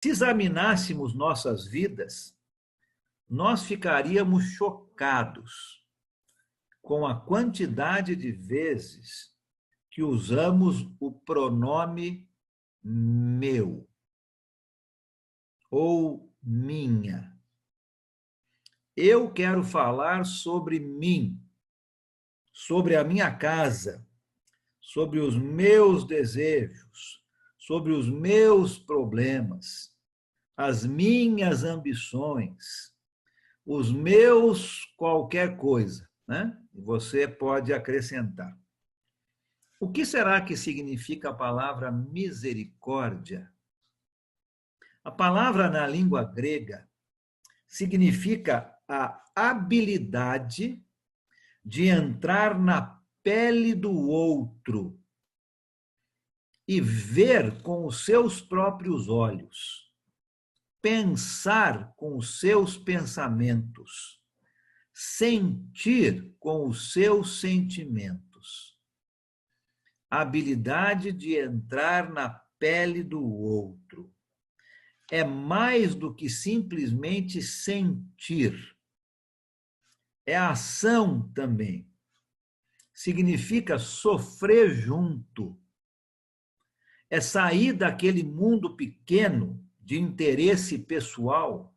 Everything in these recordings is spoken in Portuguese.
Se examinássemos nossas vidas, nós ficaríamos chocados com a quantidade de vezes que usamos o pronome meu ou minha. Eu quero falar sobre mim, sobre a minha casa, sobre os meus desejos, sobre os meus problemas, as minhas ambições, os meus qualquer coisa, né? Você pode acrescentar. O que será que significa a palavra misericórdia? A palavra na língua grega significa a habilidade de entrar na pele do outro e ver com os seus próprios olhos, pensar com os seus pensamentos, sentir com os seus sentimentos. A habilidade de entrar na pele do outro. É mais do que simplesmente sentir. É ação também. Significa sofrer junto. É sair daquele mundo pequeno de interesse pessoal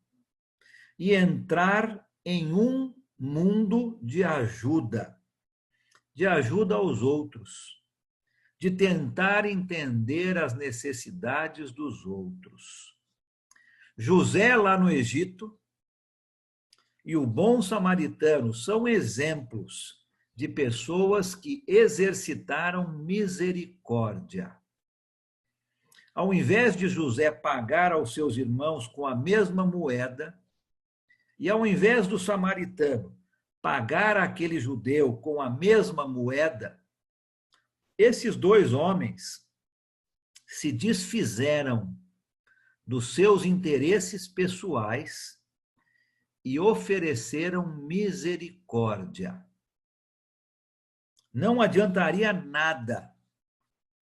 e entrar em um mundo de ajuda aos outros, de tentar entender as necessidades dos outros. José, lá no Egito, e o bom samaritano são exemplos de pessoas que exercitaram misericórdia. Ao invés de José pagar aos seus irmãos com a mesma moeda, e ao invés do samaritano pagar aquele judeu com a mesma moeda, esses dois homens se desfizeram dos seus interesses pessoais e ofereceram misericórdia. Não adiantaria nada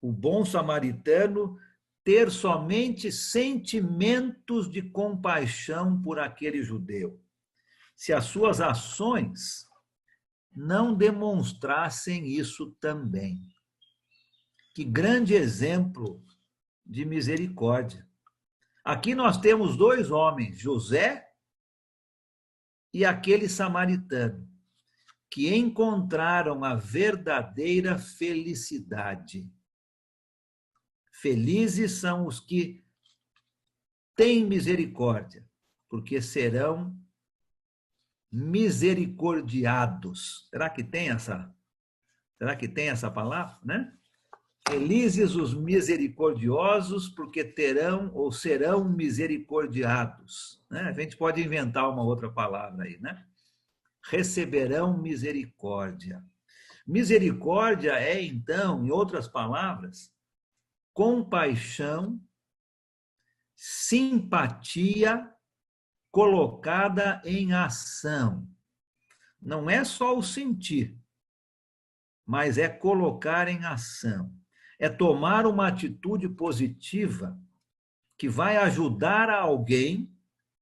o bom samaritano ter somente sentimentos de compaixão por aquele judeu, se as suas ações não demonstrassem isso também. Que grande exemplo de misericórdia. Aqui nós temos dois homens, José e aquele samaritano, que encontraram a verdadeira felicidade. Felizes são os que têm misericórdia, porque serão misericordiados. Será que tem essa palavra, né? Felizes os misericordiosos, porque terão ou serão misericordiados. Né? A gente pode inventar uma outra palavra aí, né? Receberão misericórdia. Misericórdia é, então, em outras palavras, compaixão, simpatia colocada em ação. Não é só o sentir, mas é colocar em ação. É tomar uma atitude positiva que vai ajudar a alguém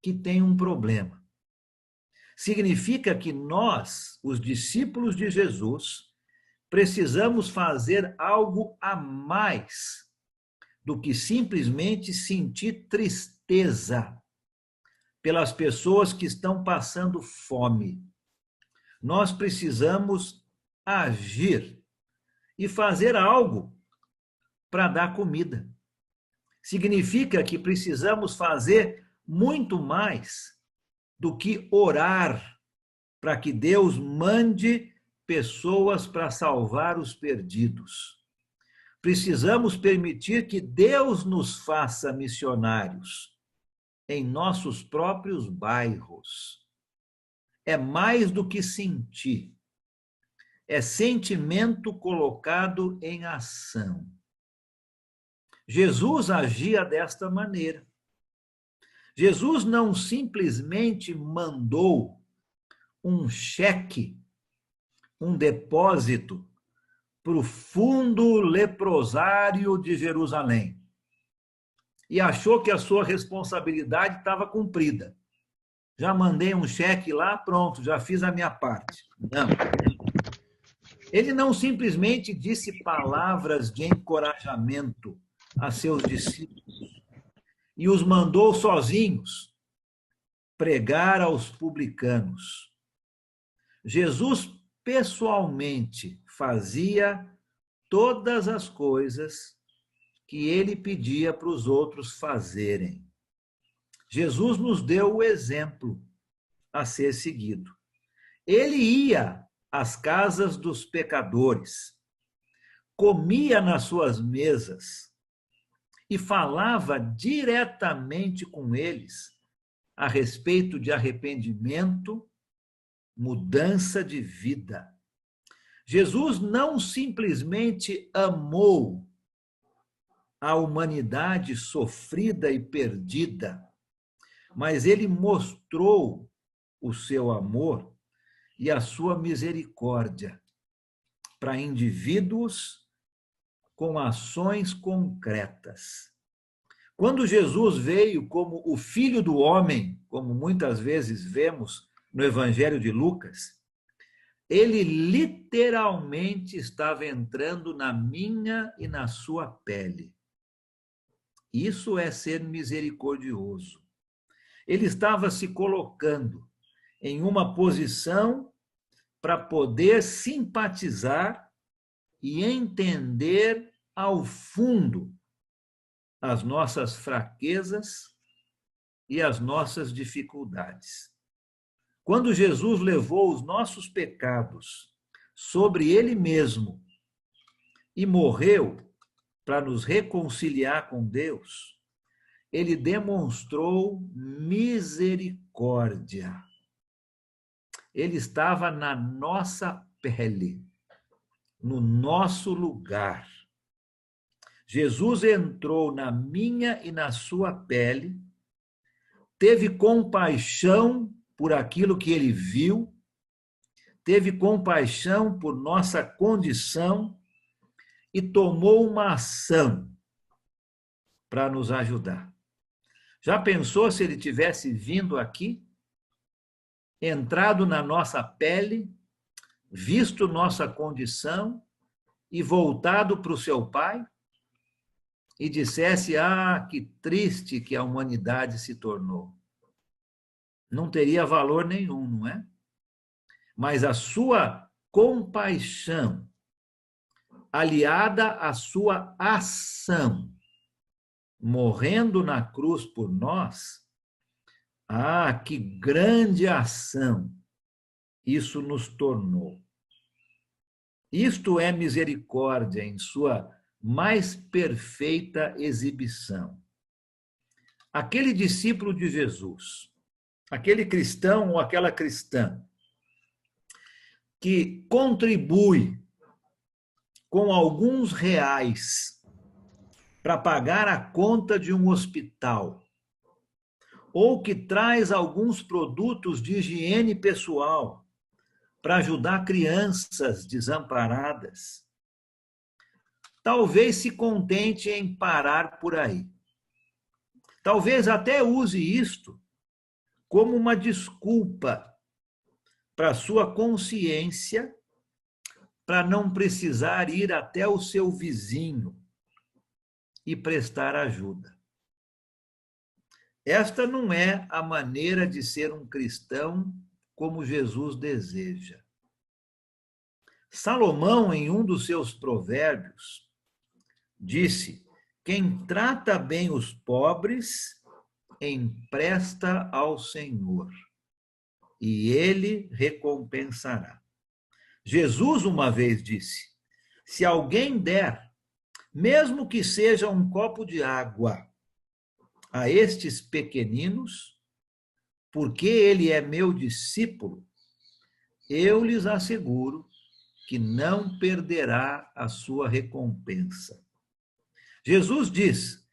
que tem um problema. Significa que nós, os discípulos de Jesus, precisamos fazer algo a mais do que simplesmente sentir tristeza pelas pessoas que estão passando fome. Nós precisamos agir e fazer algo para dar comida. Significa que precisamos fazer muito mais do que orar para que Deus mande pessoas para salvar os perdidos. Precisamos permitir que Deus nos faça missionários em nossos próprios bairros. É mais do que sentir. É sentimento colocado em ação. Jesus agia desta maneira. Jesus não simplesmente mandou um cheque, um depósito para o fundo leprosário de Jerusalém. e achou que a sua responsabilidade estava cumprida. Já mandei um cheque lá, pronto, já fiz a minha parte. Não. Ele não simplesmente disse palavras de encorajamento a seus discípulos e os mandou sozinhos pregar aos publicanos. Jesus pessoalmente fazia todas as coisas que ele pedia para os outros fazerem. Jesus nos deu o exemplo a ser seguido. Ele ia às casas dos pecadores, comia nas suas mesas e falava diretamente com eles a respeito de arrependimento, mudança de vida. Jesus não simplesmente amou a humanidade sofrida e perdida, mas ele mostrou o seu amor e a sua misericórdia para indivíduos com ações concretas. Quando Jesus veio como o Filho do Homem, como muitas vezes vemos no Evangelho de Lucas, ele literalmente estava entrando na minha e na sua pele. Isso é ser misericordioso. Ele estava se colocando em uma posição para poder simpatizar e entender ao fundo as nossas fraquezas e as nossas dificuldades. Quando Jesus levou os nossos pecados sobre ele mesmo e morreu para nos reconciliar com Deus, ele demonstrou misericórdia. Ele estava na nossa pele, no nosso lugar. Jesus entrou na minha e na sua pele, teve compaixão por aquilo que ele viu, teve compaixão por nossa condição e tomou uma ação para nos ajudar. Já pensou se ele tivesse vindo aqui, entrado na nossa pele, visto nossa condição e voltado para o seu Pai e dissesse: ah, que triste que a humanidade se tornou. Não teria valor nenhum, não é? Mas a sua compaixão, aliada à sua ação, morrendo na cruz por nós, ah, que grande ação isso nos tornou. Isto é misericórdia em sua mais perfeita exibição. Aquele discípulo de Jesus, aquele cristão ou aquela cristã que contribui com alguns reais para pagar a conta de um hospital, ou que traz alguns produtos de higiene pessoal para ajudar crianças desamparadas, talvez se contente em parar por aí. Talvez até use isto como uma desculpa para sua consciência, para não precisar ir até o seu vizinho e prestar ajuda. Esta não é a maneira de ser um cristão como Jesus deseja. Salomão, em um dos seus provérbios, disse: quem trata bem os pobres, empresta ao Senhor, e ele recompensará. Jesus uma vez disse: se alguém der, mesmo que seja um copo de água, a estes pequeninos, porque ele é meu discípulo, eu lhes asseguro que não perderá a sua recompensa. Jesus diz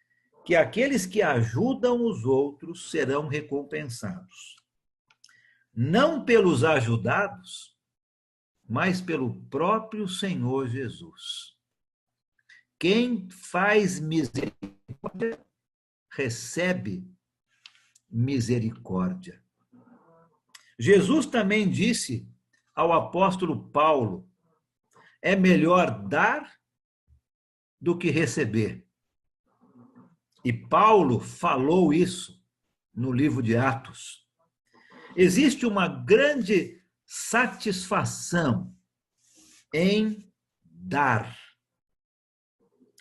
que aqueles que ajudam os outros serão recompensados, não pelos ajudados, mas pelo próprio Senhor Jesus. Quem faz misericórdia recebe misericórdia. Jesus também disse ao apóstolo Paulo: é melhor dar do que receber. E Paulo falou isso no livro de Atos. Existe uma grande satisfação em dar,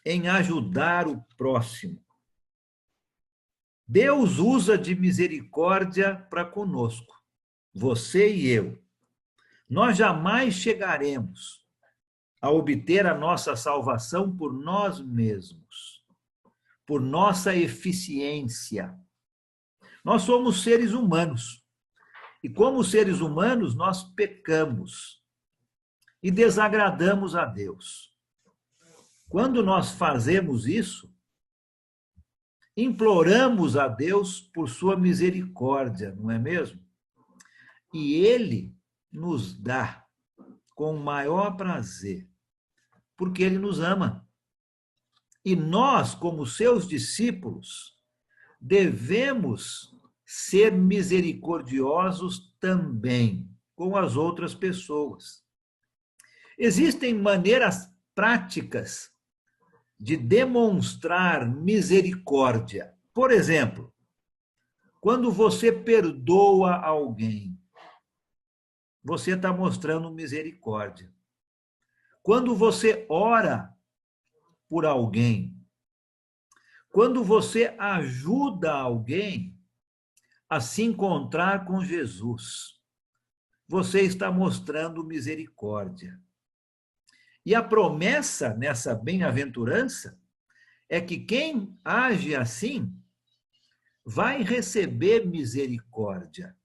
em ajudar o próximo. Deus usa de misericórdia para conosco, você e eu. Nós jamais chegaremos a obter a nossa salvação por nós mesmos, por nossa eficiência. Nós somos seres humanos. E como seres humanos, nós pecamos e desagradamos a Deus. Quando nós fazemos isso, imploramos a Deus por sua misericórdia, não é mesmo? E Ele nos dá com o maior prazer, porque Ele nos ama. E nós, como seus discípulos, devemos ser misericordiosos também com as outras pessoas. Existem maneiras práticas de demonstrar misericórdia. Por exemplo, quando você perdoa alguém, você está mostrando misericórdia. Quando você ora por alguém, quando você ajuda alguém a se encontrar com Jesus, você está mostrando misericórdia. E a promessa nessa bem-aventurança é que quem age assim vai receber misericórdia.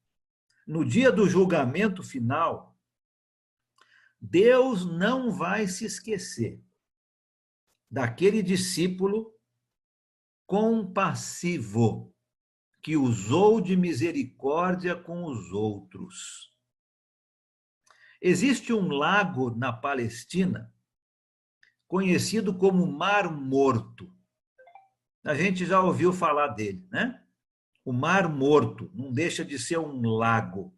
No dia do julgamento final, Deus não vai se esquecer daquele discípulo compassivo que usou de misericórdia com os outros. Existe um lago na Palestina conhecido como Mar Morto. A gente já ouviu falar dele, né? O Mar Morto não deixa de ser um lago.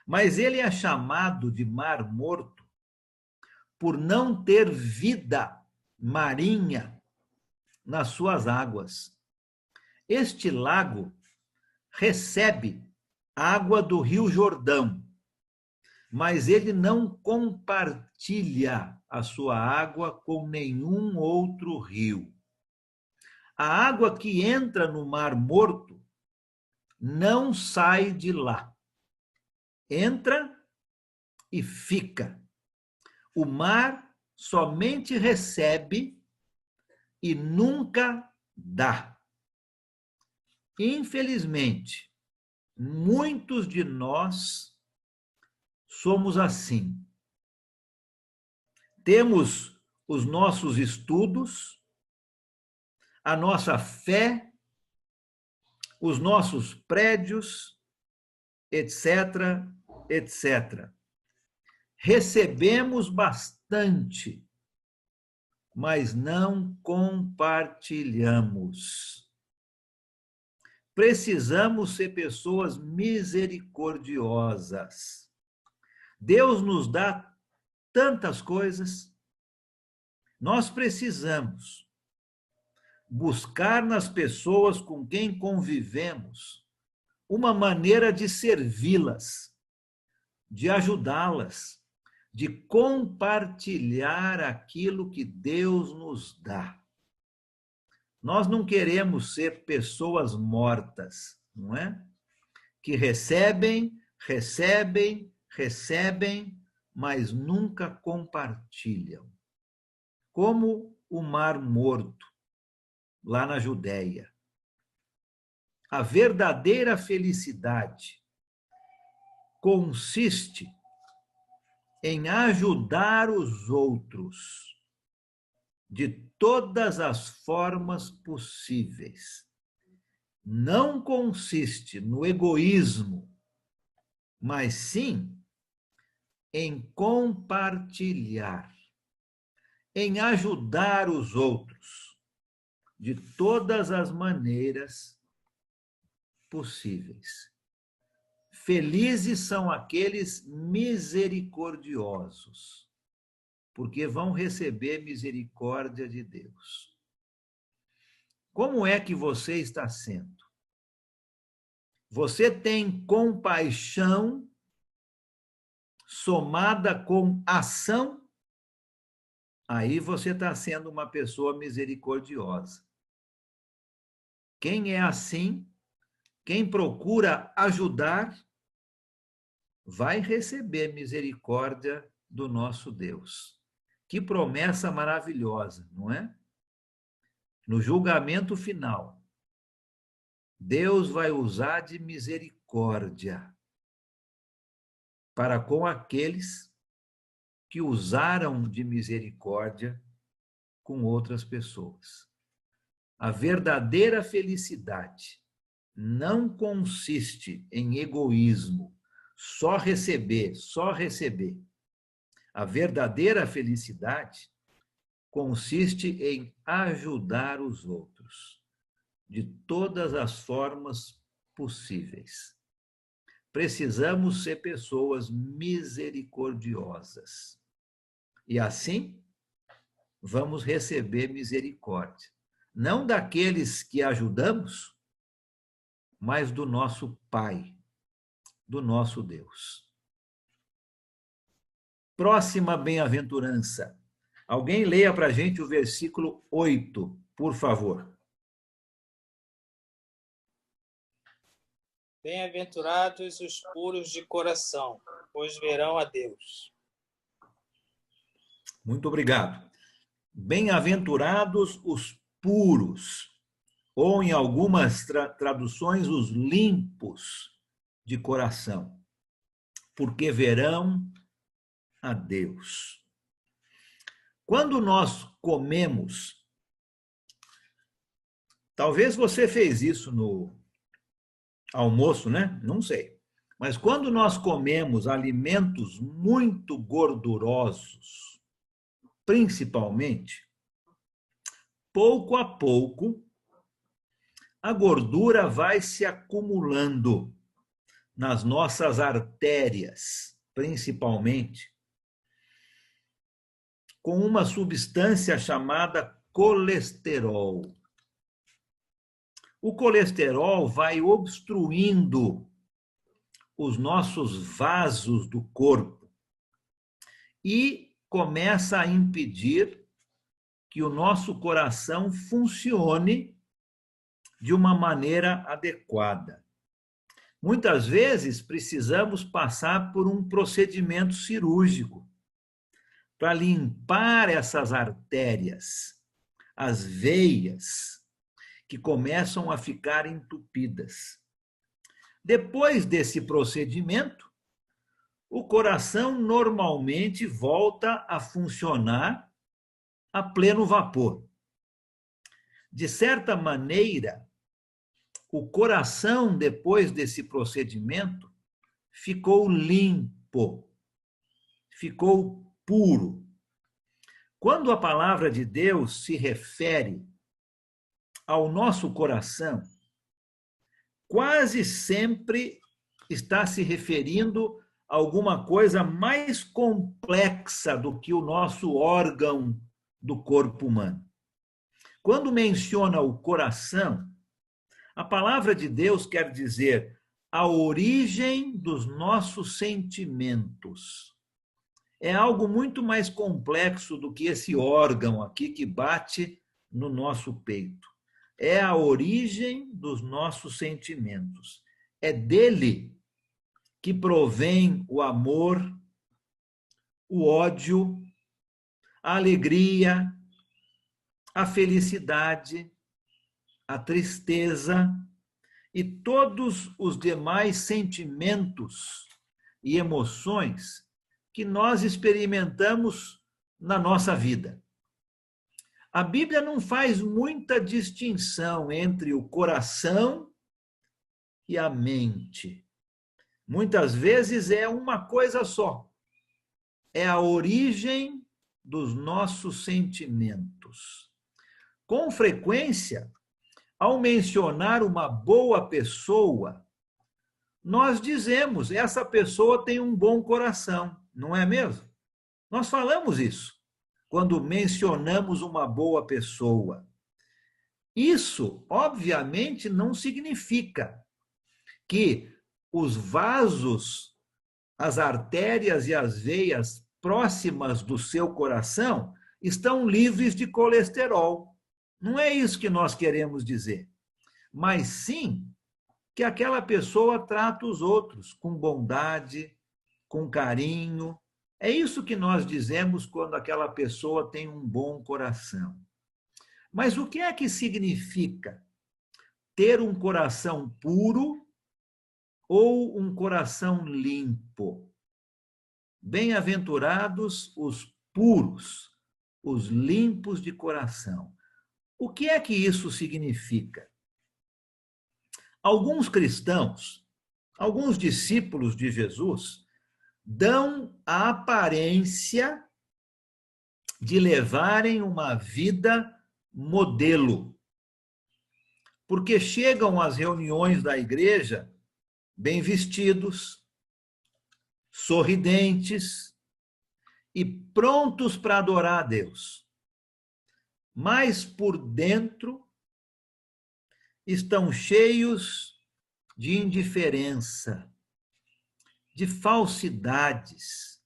Mas ele é chamado de Mar Morto por não ter vida marinha nas suas águas. Este lago recebe água do Rio Jordão, mas ele não compartilha a sua água com nenhum outro rio. A água que entra no Mar Morto não sai de lá. Entra e fica. O mar somente recebe e nunca dá. Infelizmente, muitos de nós somos assim. Temos os nossos estudos, a nossa fé, os nossos prédios, etc., etc. Recebemos bastante, mas não compartilhamos. Precisamos ser pessoas misericordiosas. Deus nos dá tantas coisas. Nós precisamos buscar nas pessoas com quem convivemos uma maneira de servi-las, de ajudá-las, de compartilhar aquilo que Deus nos dá. Nós não queremos ser pessoas mortas, não é? Que recebem, recebem, recebem, mas nunca compartilham. Como o Mar Morto, lá na Judéia. A verdadeira felicidade consiste em ajudar os outros de todas as formas possíveis. Não consiste no egoísmo, mas sim em compartilhar, em ajudar os outros, de todas as maneiras possíveis. Felizes são aqueles misericordiosos, porque vão receber misericórdia de Deus. Como é que você está sendo? Você tem compaixão somada com ação? Aí você está sendo uma pessoa misericordiosa. Quem é assim, quem procura ajudar, vai receber misericórdia do nosso Deus. Que promessa maravilhosa, não é? No julgamento final, Deus vai usar de misericórdia para com aqueles que usaram de misericórdia com outras pessoas. A verdadeira felicidade não consiste em egoísmo, só receber, só receber. A verdadeira felicidade consiste em ajudar os outros de todas as formas possíveis. Precisamos ser pessoas misericordiosas. E assim, vamos receber misericórdia. Não daqueles que ajudamos, mas do nosso Pai, do nosso Deus. Próxima bem-aventurança. Alguém leia para a gente o versículo 8, por favor. Bem-aventurados os puros de coração, pois verão a Deus. Muito obrigado. Bem-aventurados os puros, ou em algumas traduções, os limpos de coração, porque verão a Deus. Quando nós comemos, talvez você fez isso no almoço, né? Não sei. Mas quando nós comemos alimentos muito gordurosos, principalmente, pouco a pouco, a gordura vai se acumulando nas nossas artérias, principalmente, com uma substância chamada colesterol. O colesterol vai obstruindo os nossos vasos do corpo e começa a impedir que o nosso coração funcione de uma maneira adequada. Muitas vezes precisamos passar por um procedimento cirúrgico para limpar essas artérias, as veias que começam a ficar entupidas. Depois desse procedimento, o coração normalmente volta a funcionar a pleno vapor. De certa maneira, o coração, depois desse procedimento, ficou limpo, ficou puro. Quando a palavra de Deus se refere ao nosso coração, quase sempre está se referindo a alguma coisa mais complexa do que o nosso órgão do corpo humano. Quando menciona o coração, a palavra de Deus quer dizer a origem dos nossos sentimentos. É algo muito mais complexo do que esse órgão aqui que bate no nosso peito. É a origem dos nossos sentimentos. É dele que provém o amor, o ódio, a alegria, a felicidade, a tristeza e todos os demais sentimentos e emoções que nós experimentamos na nossa vida. A Bíblia não faz muita distinção entre o coração e a mente. Muitas vezes é uma coisa só. É a origem dos nossos sentimentos. Com frequência, ao mencionar uma boa pessoa, nós dizemos, essa pessoa tem um bom coração, não é mesmo? Nós falamos isso quando mencionamos uma boa pessoa. Isso, obviamente, não significa que os vasos, as artérias e as veias próximas do seu coração estão livres de colesterol. Não é isso que nós queremos dizer, mas sim que aquela pessoa trata os outros com bondade, com carinho. É isso que nós dizemos quando aquela pessoa tem um bom coração. Mas o que é que significa ter um coração puro ou um coração limpo? Bem-aventurados os puros, os limpos de coração. O que é que isso significa? Alguns cristãos, alguns discípulos de Jesus, dão a aparência de levarem uma vida modelo, porque chegam às reuniões da igreja bem vestidos, sorridentes e prontos para adorar a Deus. Mas por dentro estão cheios de indiferença, de falsidades,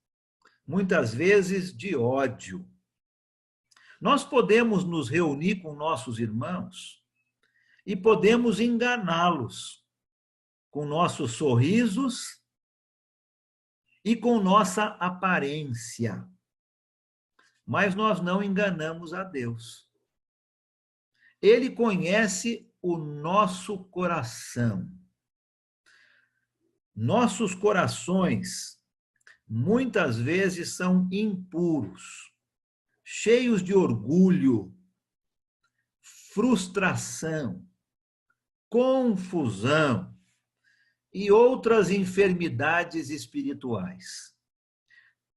muitas vezes de ódio. Nós podemos nos reunir com nossos irmãos e podemos enganá-los com nossos sorrisos e com nossa aparência. Mas nós não enganamos a Deus. Ele conhece o nosso coração. Nossos corações muitas vezes são impuros, cheios de orgulho, frustração, confusão e outras enfermidades espirituais.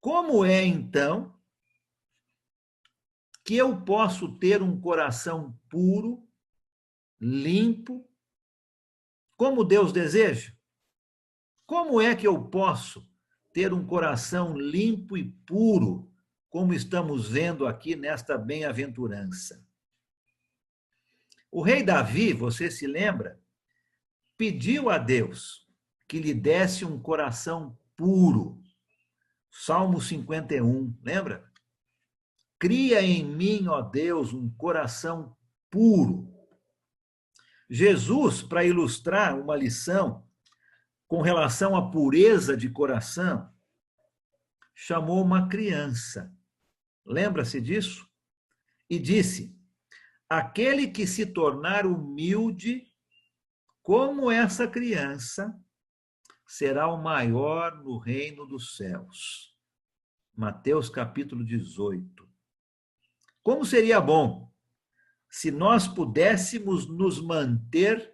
Como é, então, que eu posso ter um coração puro, limpo, como Deus deseja? Como é que eu posso ter um coração limpo e puro, como estamos vendo aqui nesta bem-aventurança? O rei Davi, você se lembra, pediu a Deus que lhe desse um coração puro. Salmo 51, lembra? Cria em mim, ó Deus, um coração puro. Jesus, para ilustrar uma lição com relação à pureza de coração, chamou uma criança. Lembra-se disso? E disse: aquele que se tornar humilde como essa criança será o maior no reino dos céus. Mateus capítulo 18. Como seria bom se nós pudéssemos nos manter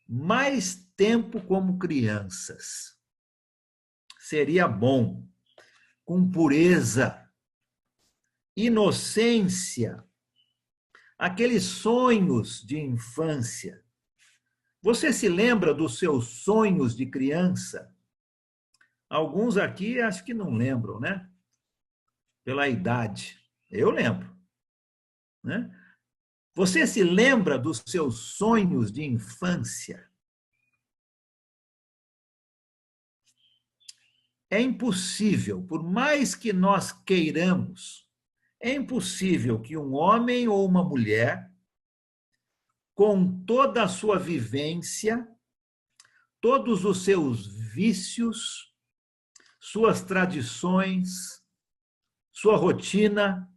mais tempo como crianças. Seria bom, com pureza, inocência, aqueles sonhos de infância. Você se lembra dos seus sonhos de criança? Alguns aqui acho que não lembram, né? Pela idade. Eu lembro, né? Você se lembra dos seus sonhos de infância? É impossível, por mais que nós queiramos, é impossível que um homem ou uma mulher, com toda a sua vivência, todos os seus vícios, suas tradições, sua rotina,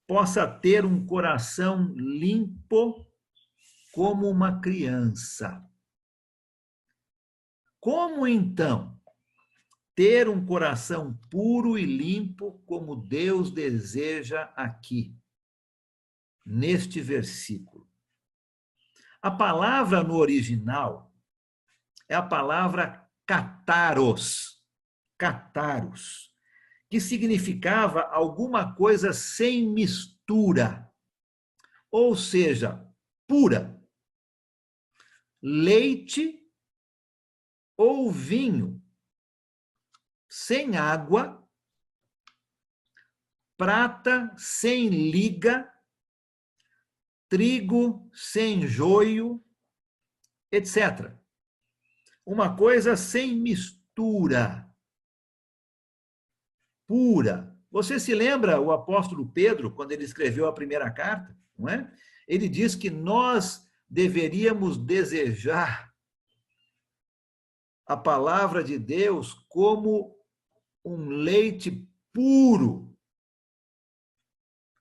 possa ter um coração limpo como uma criança. Como então ter um coração puro e limpo como Deus deseja aqui, neste versículo? A palavra no original é a palavra kataros, que significava alguma coisa sem mistura, ou seja, pura, leite ou vinho, sem água, prata sem liga, trigo sem joio, etc. Uma coisa sem mistura, pura. Você se lembra o apóstolo Pedro, quando ele escreveu a primeira carta, não é? Ele diz que nós deveríamos desejar a palavra de Deus como um leite puro,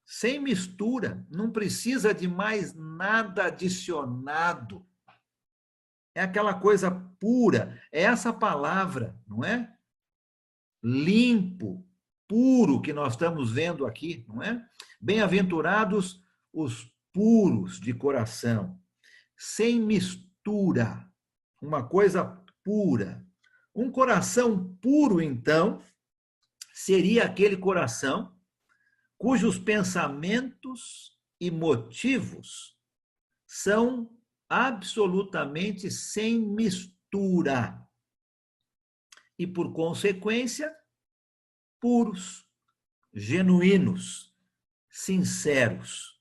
sem mistura, não precisa de mais nada adicionado. É aquela coisa pura, é essa palavra, não é? Limpo, puro, que nós estamos vendo aqui, não é? Bem-aventurados os puros de coração, sem mistura, uma coisa pura. Um coração puro, então, seria aquele coração cujos pensamentos e motivos são absolutamente sem mistura e, por consequência, puros, genuínos, sinceros.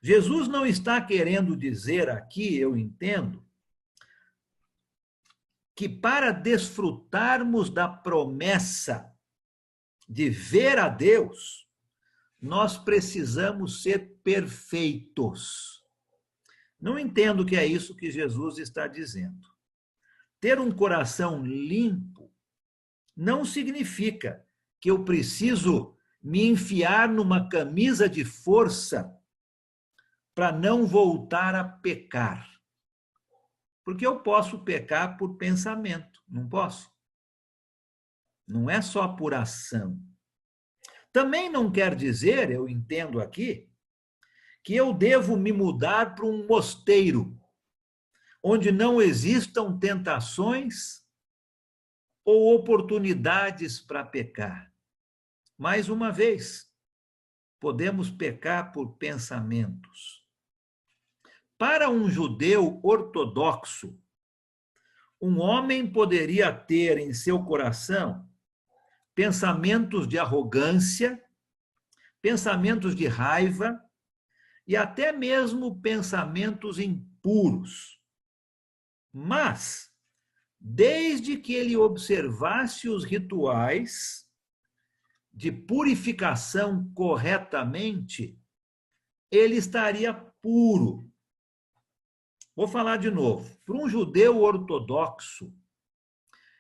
Jesus não está querendo dizer aqui, eu entendo, que para desfrutarmos da promessa de ver a Deus, nós precisamos ser perfeitos. Não entendo que é isso que Jesus está dizendo. Ter um coração limpo não significa que eu preciso me enfiar numa camisa de força para não voltar a pecar. Porque eu posso pecar por pensamento, não posso? Não é só por ação. Também não quer dizer, eu entendo aqui, que eu devo me mudar para um mosteiro, onde não existam tentações ou oportunidades para pecar. Mais uma vez, podemos pecar por pensamentos. Para um judeu ortodoxo, um homem poderia ter em seu coração pensamentos de arrogância, pensamentos de raiva e até mesmo pensamentos impuros. Mas, desde que ele observasse os rituais de purificação corretamente, ele estaria puro. Vou falar de novo. Para um judeu ortodoxo,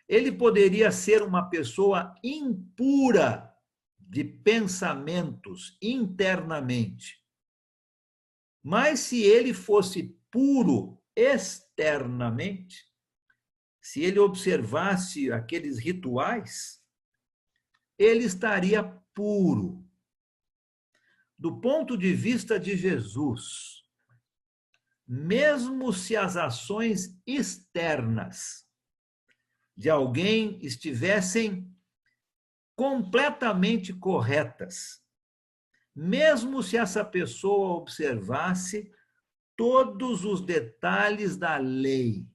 ele poderia ser uma pessoa impura de pensamentos internamente. Mas se ele fosse puro externamente, se ele observasse aqueles rituais, ele estaria puro. Do ponto de vista de Jesus, mesmo se as ações externas de alguém estivessem completamente corretas, mesmo se essa pessoa observasse todos os detalhes da lei,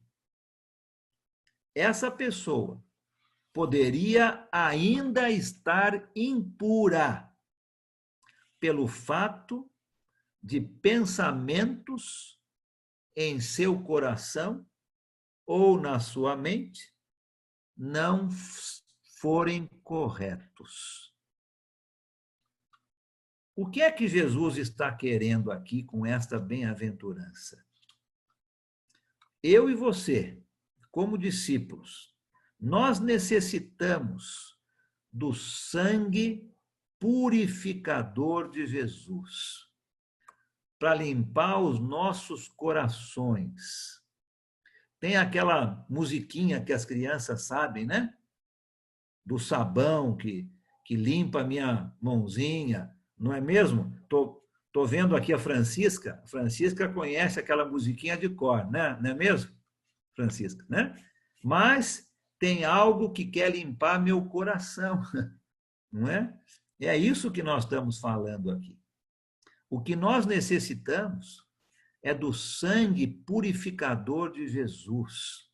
essa pessoa poderia ainda estar impura pelo fato de pensamentos em seu coração ou na sua mente não forem corretos. O que é que Jesus está querendo aqui com esta bem-aventurança? Eu e você, como discípulos, nós necessitamos do sangue purificador de Jesus para limpar os nossos corações. Tem aquela musiquinha que as crianças sabem, né? Do sabão que limpa a minha mãozinha, não é mesmo? Tô vendo aqui a Francisca. A Francisca conhece aquela musiquinha de cor, né? Não é mesmo, Francisca, né? Mas tem algo que quer limpar meu coração, não é? É isso que nós estamos falando aqui. O que nós necessitamos é do sangue purificador de Jesus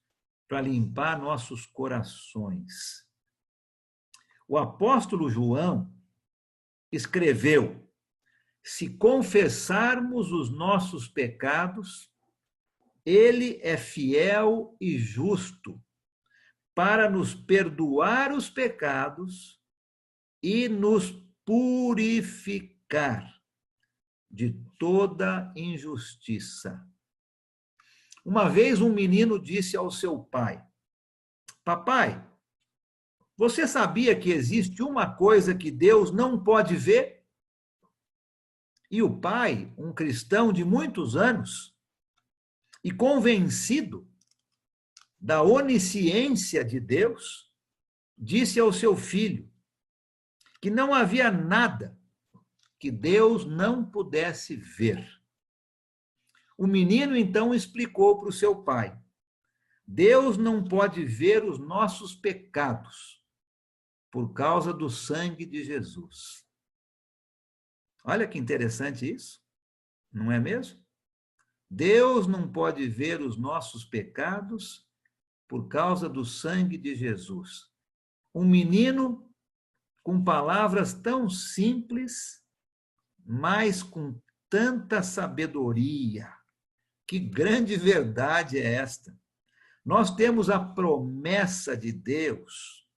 para limpar nossos corações. O apóstolo João escreveu: se confessarmos os nossos pecados, ele é fiel e justo para nos perdoar os pecados e nos purificar de toda injustiça. Uma vez um menino disse ao seu pai: papai, você sabia que existe uma coisa que Deus não pode ver? E o pai, um cristão de muitos anos, e convencido da onisciência de Deus, disse ao seu filho que não havia nada que Deus não pudesse ver. O menino então explicou para o seu pai: Deus não pode ver os nossos pecados por causa do sangue de Jesus. Olha que interessante isso, não é mesmo? Deus não pode ver os nossos pecados por causa do sangue de Jesus. Um menino com palavras tão simples, mas com tanta sabedoria. Que grande verdade é esta! Nós temos a promessa de Deus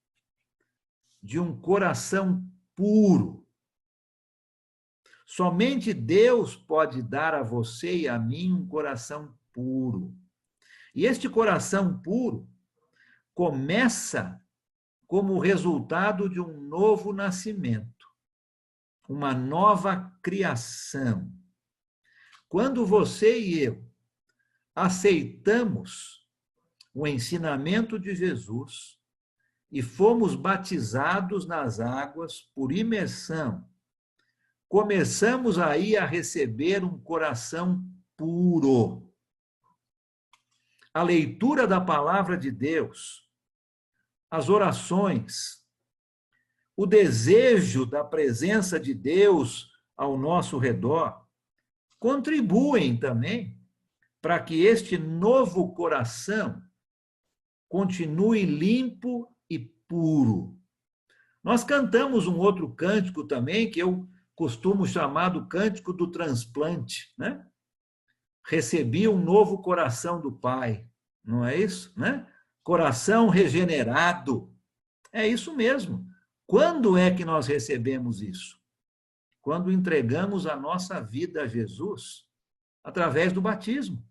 de um coração puro. Somente Deus pode dar a você e a mim um coração puro. E este coração puro começa como resultado de um novo nascimento, uma nova criação. Quando você e eu aceitamos o ensinamento de Jesus e fomos batizados nas águas por imersão, começamos aí a receber um coração puro. A leitura da palavra de Deus, as orações, o desejo da presença de Deus ao nosso redor, contribuem também para que este novo coração continue limpo e puro. Nós cantamos um outro cântico também, que eu costumo chamar do cântico do transplante, né? Recebi um novo coração do Pai, não é isso, né? Coração regenerado. É isso mesmo. Quando é que nós recebemos isso? Quando entregamos a nossa vida a Jesus através do batismo.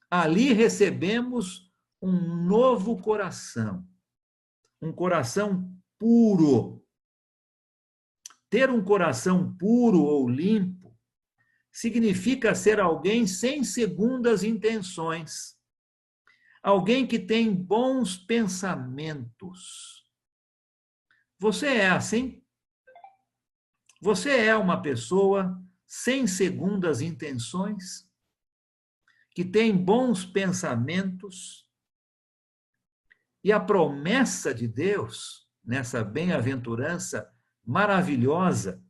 Ali recebemos um novo coração, um coração puro. Ter um coração puro ou limpo significa ser alguém sem segundas intenções, alguém que tem bons pensamentos. Você é assim? Você é uma pessoa sem segundas intenções, que tem bons pensamentos? E a promessa de Deus, nessa bem-aventurança maravilhosa,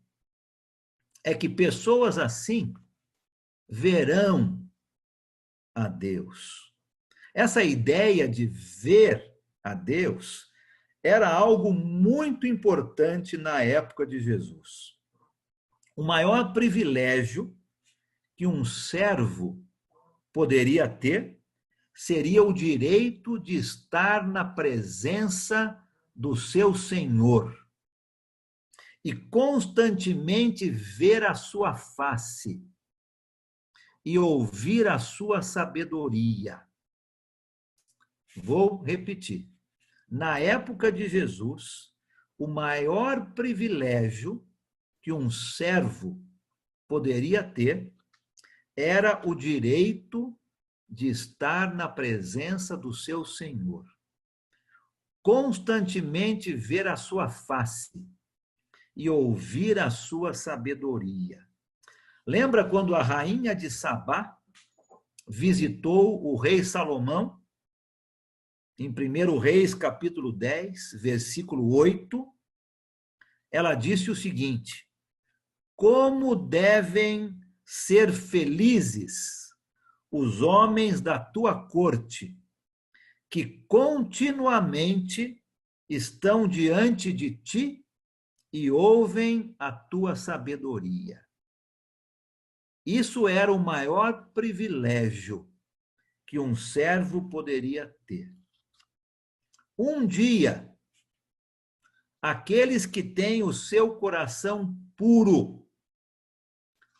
é que pessoas assim verão a Deus. Essa ideia de ver a Deus era algo muito importante na época de Jesus. O maior privilégio que um servo poderia ter seria o direito de estar na presença do seu Senhor e constantemente ver a sua face e ouvir a sua sabedoria. Vou repetir. Na época de Jesus, o maior privilégio que um servo poderia ter era o direito de estar na presença do seu Senhor, constantemente ver a sua face e ouvir a sua sabedoria. Lembra quando a rainha de Sabá visitou o rei Salomão? Em 1 Reis, capítulo 10, versículo 8, ela disse o seguinte: como devem ser felizes os homens da tua corte, que continuamente estão diante de ti e ouvem a tua sabedoria. Isso era o maior privilégio que um servo poderia ter. Um dia, aqueles que têm o seu coração puro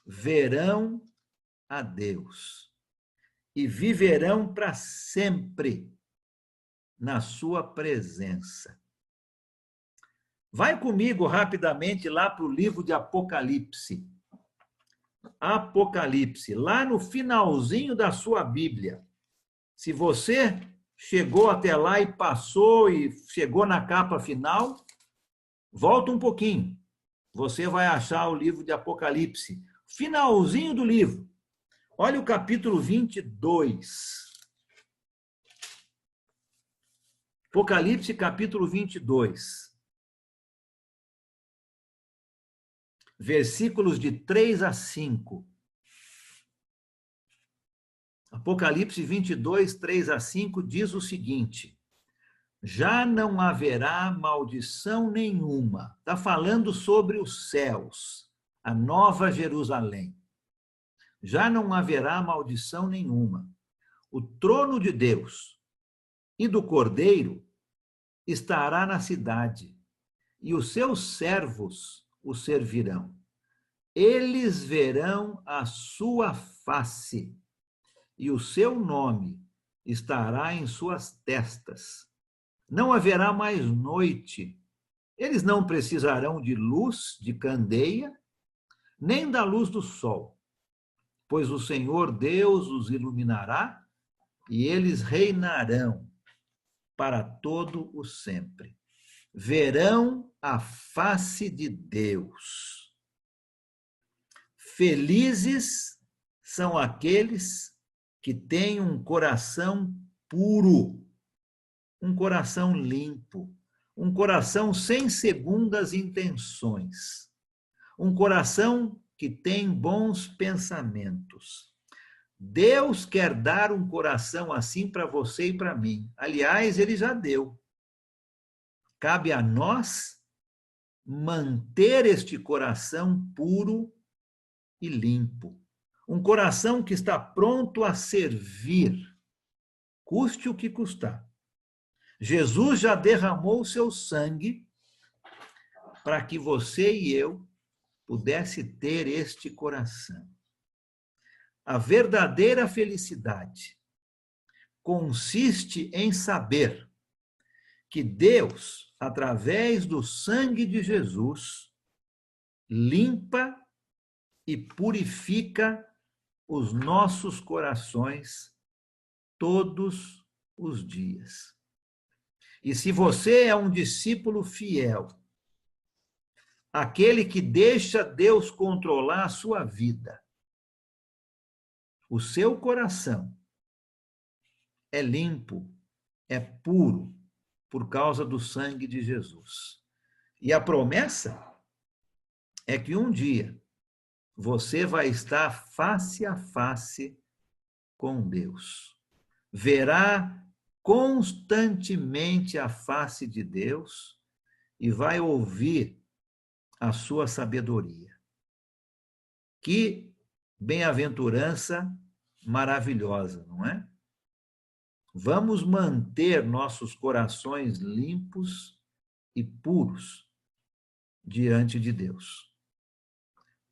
verão a Deus e viverão para sempre na sua presença. Vai comigo rapidamente lá para o livro de Apocalipse. Apocalipse, lá no finalzinho da sua Bíblia. Se você chegou até lá e passou e chegou na capa final, volta um pouquinho. Você vai achar o livro de Apocalipse. Finalzinho do livro. Olha o capítulo 22. Apocalipse, capítulo 22. Versículos de 3 a 5. Apocalipse 22, 3 a 5 diz o seguinte: já não haverá maldição nenhuma. Está falando sobre os céus, a nova Jerusalém. Já não haverá maldição nenhuma. O trono de Deus e do Cordeiro estará na cidade, e os seus servos o servirão. Eles verão a sua face, e o seu nome estará em suas testas. Não haverá mais noite. Eles não precisarão de luz, de candeia, nem da luz do sol, pois o Senhor Deus os iluminará e eles reinarão para todo o sempre. Verão a face de Deus. Felizes são aqueles que têm um coração puro, um coração limpo, um coração sem segundas intenções, um coração que tem bons pensamentos. Deus quer dar um coração assim para você e para mim. Aliás, ele já deu. Cabe a nós manter este coração puro e limpo. Um coração que está pronto a servir, custe o que custar. Jesus já derramou o seu sangue para que você e eu pudesse ter este coração. A verdadeira felicidade consiste em saber que Deus, através do sangue de Jesus, limpa e purifica os nossos corações todos os dias. E se você é um discípulo fiel, aquele que deixa Deus controlar a sua vida, o seu coração é limpo, é puro, por causa do sangue de Jesus. E a promessa é que um dia você vai estar face a face com Deus. Verá constantemente a face de Deus e vai ouvir a sua sabedoria. Que bem-aventurança maravilhosa, não é? Vamos manter nossos corações limpos e puros diante de Deus.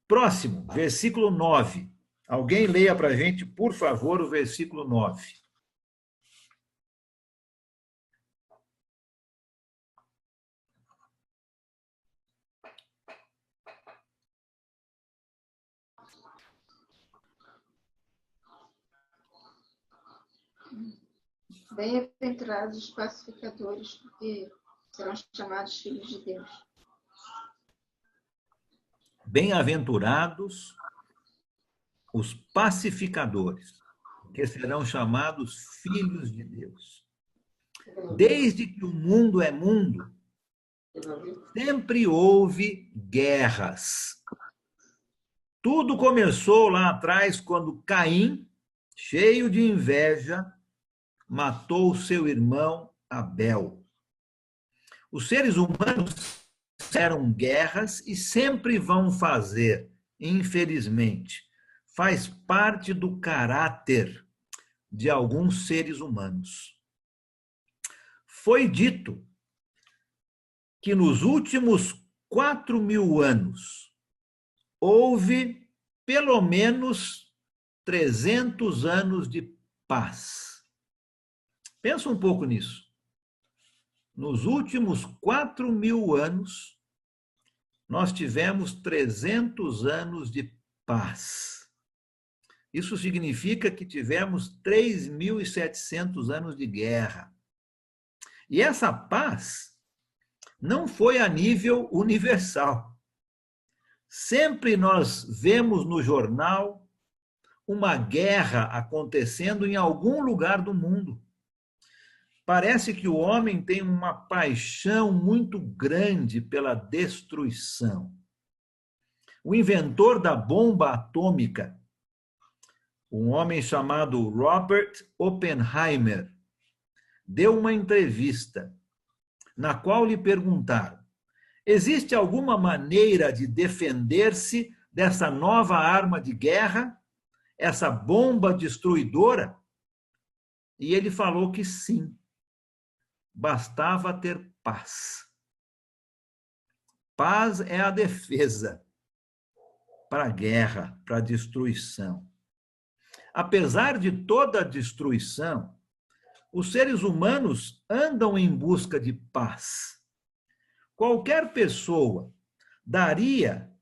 Próximo, versículo 9. Alguém leia para a gente, por favor, o versículo 9. Bem-aventurados os pacificadores, porque serão chamados filhos de Deus. Bem-aventurados os pacificadores, que serão chamados filhos de Deus. Desde que o mundo é mundo, sempre houve guerras. Tudo começou lá atrás, quando Caim, cheio de inveja, matou seu irmão Abel. Os seres humanos fizeram guerras e sempre vão fazer, infelizmente. Faz parte do caráter de alguns seres humanos. Foi dito que nos últimos 4.000 anos houve pelo menos 300 anos de paz. Pensa um pouco nisso. Nos últimos 4.000 anos, nós tivemos 300 anos de paz. Isso significa que tivemos 3.700 anos de guerra. E essa paz não foi a nível universal. Sempre nós vemos no jornal uma guerra acontecendo em algum lugar do mundo. Parece que o homem tem uma paixão muito grande pela destruição. O inventor da bomba atômica, um homem chamado Robert Oppenheimer, deu uma entrevista na qual lhe perguntaram: existe alguma maneira de defender-se dessa nova arma de guerra, essa bomba destruidora? E ele falou que sim, bastava ter paz. Paz é a defesa para a guerra, para a destruição. Apesar de toda a destruição, os seres humanos andam em busca de paz. Qualquer pessoa daria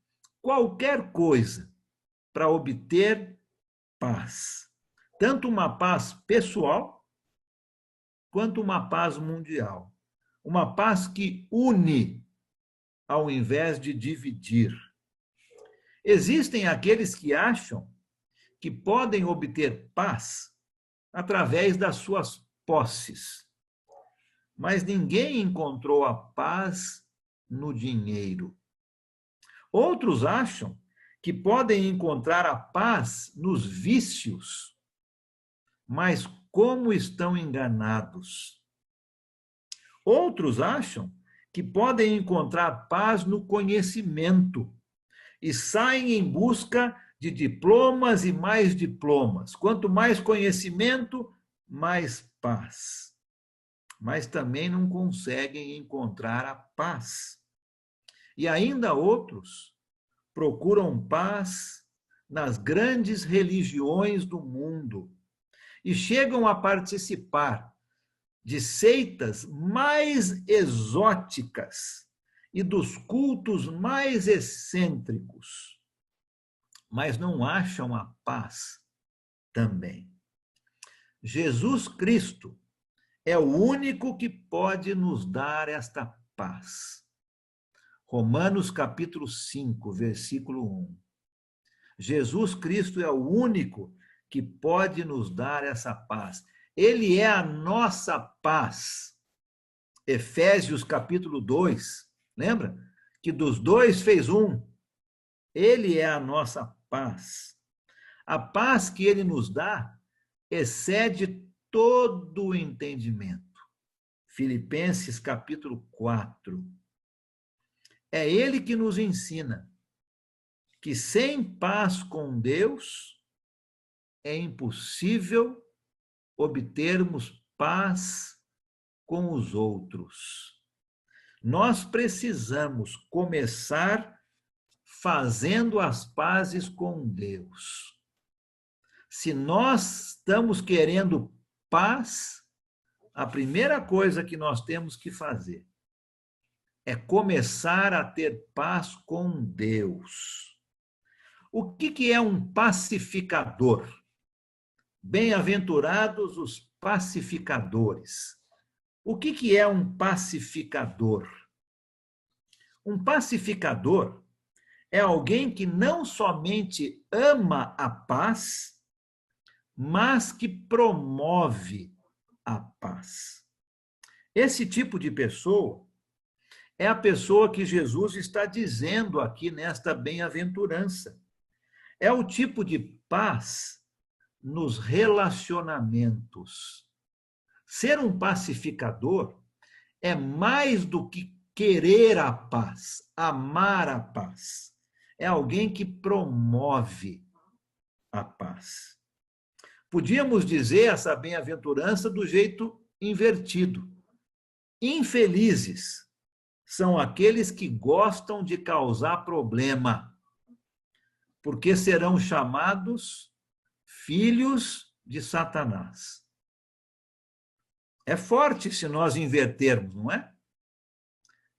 qualquer coisa para obter paz. Tanto uma paz pessoal, quanto uma paz mundial. Uma paz que une, ao invés de dividir. Existem aqueles que acham que podem obter paz através das suas posses. Mas ninguém encontrou a paz no dinheiro. Outros acham que podem encontrar a paz nos vícios. Mas como estão enganados? Outros acham que podem encontrar paz no conhecimento e saem em busca de diplomas e mais diplomas. Quanto mais conhecimento, mais paz. Mas também não conseguem encontrar a paz. E ainda outros procuram paz nas grandes religiões do mundo e chegam a participar de seitas mais exóticas e dos cultos mais excêntricos, mas não acham a paz também. Jesus Cristo é o único que pode nos dar esta paz. Romanos capítulo 5, versículo 1. Jesus Cristo é o único que pode nos dar essa paz. Ele é a nossa paz. Efésios capítulo 2, lembra? Que dos dois fez um. Ele é a nossa paz. A paz que ele nos dá excede todo o entendimento. Filipenses capítulo 4. É ele que nos ensina que sem paz com Deus é impossível obtermos paz com os outros. Nós precisamos começar fazendo as pazes com Deus. Se nós estamos querendo paz, a primeira coisa que nós temos que fazer é começar a ter paz com Deus. O que é um pacificador? Bem-aventurados os pacificadores. O que é um pacificador? Um pacificador é alguém que não somente ama a paz, mas que promove a paz. Esse tipo de pessoa é a pessoa que Jesus está dizendo aqui nesta bem-aventurança. É o tipo de paz nos relacionamentos. Ser um pacificador é mais do que querer a paz, amar a paz. É alguém que promove a paz. Podíamos dizer essa bem-aventurança do jeito invertido. Infelizes são aqueles que gostam de causar problema, porque serão chamados filhos de Satanás. É forte se nós invertermos, não é?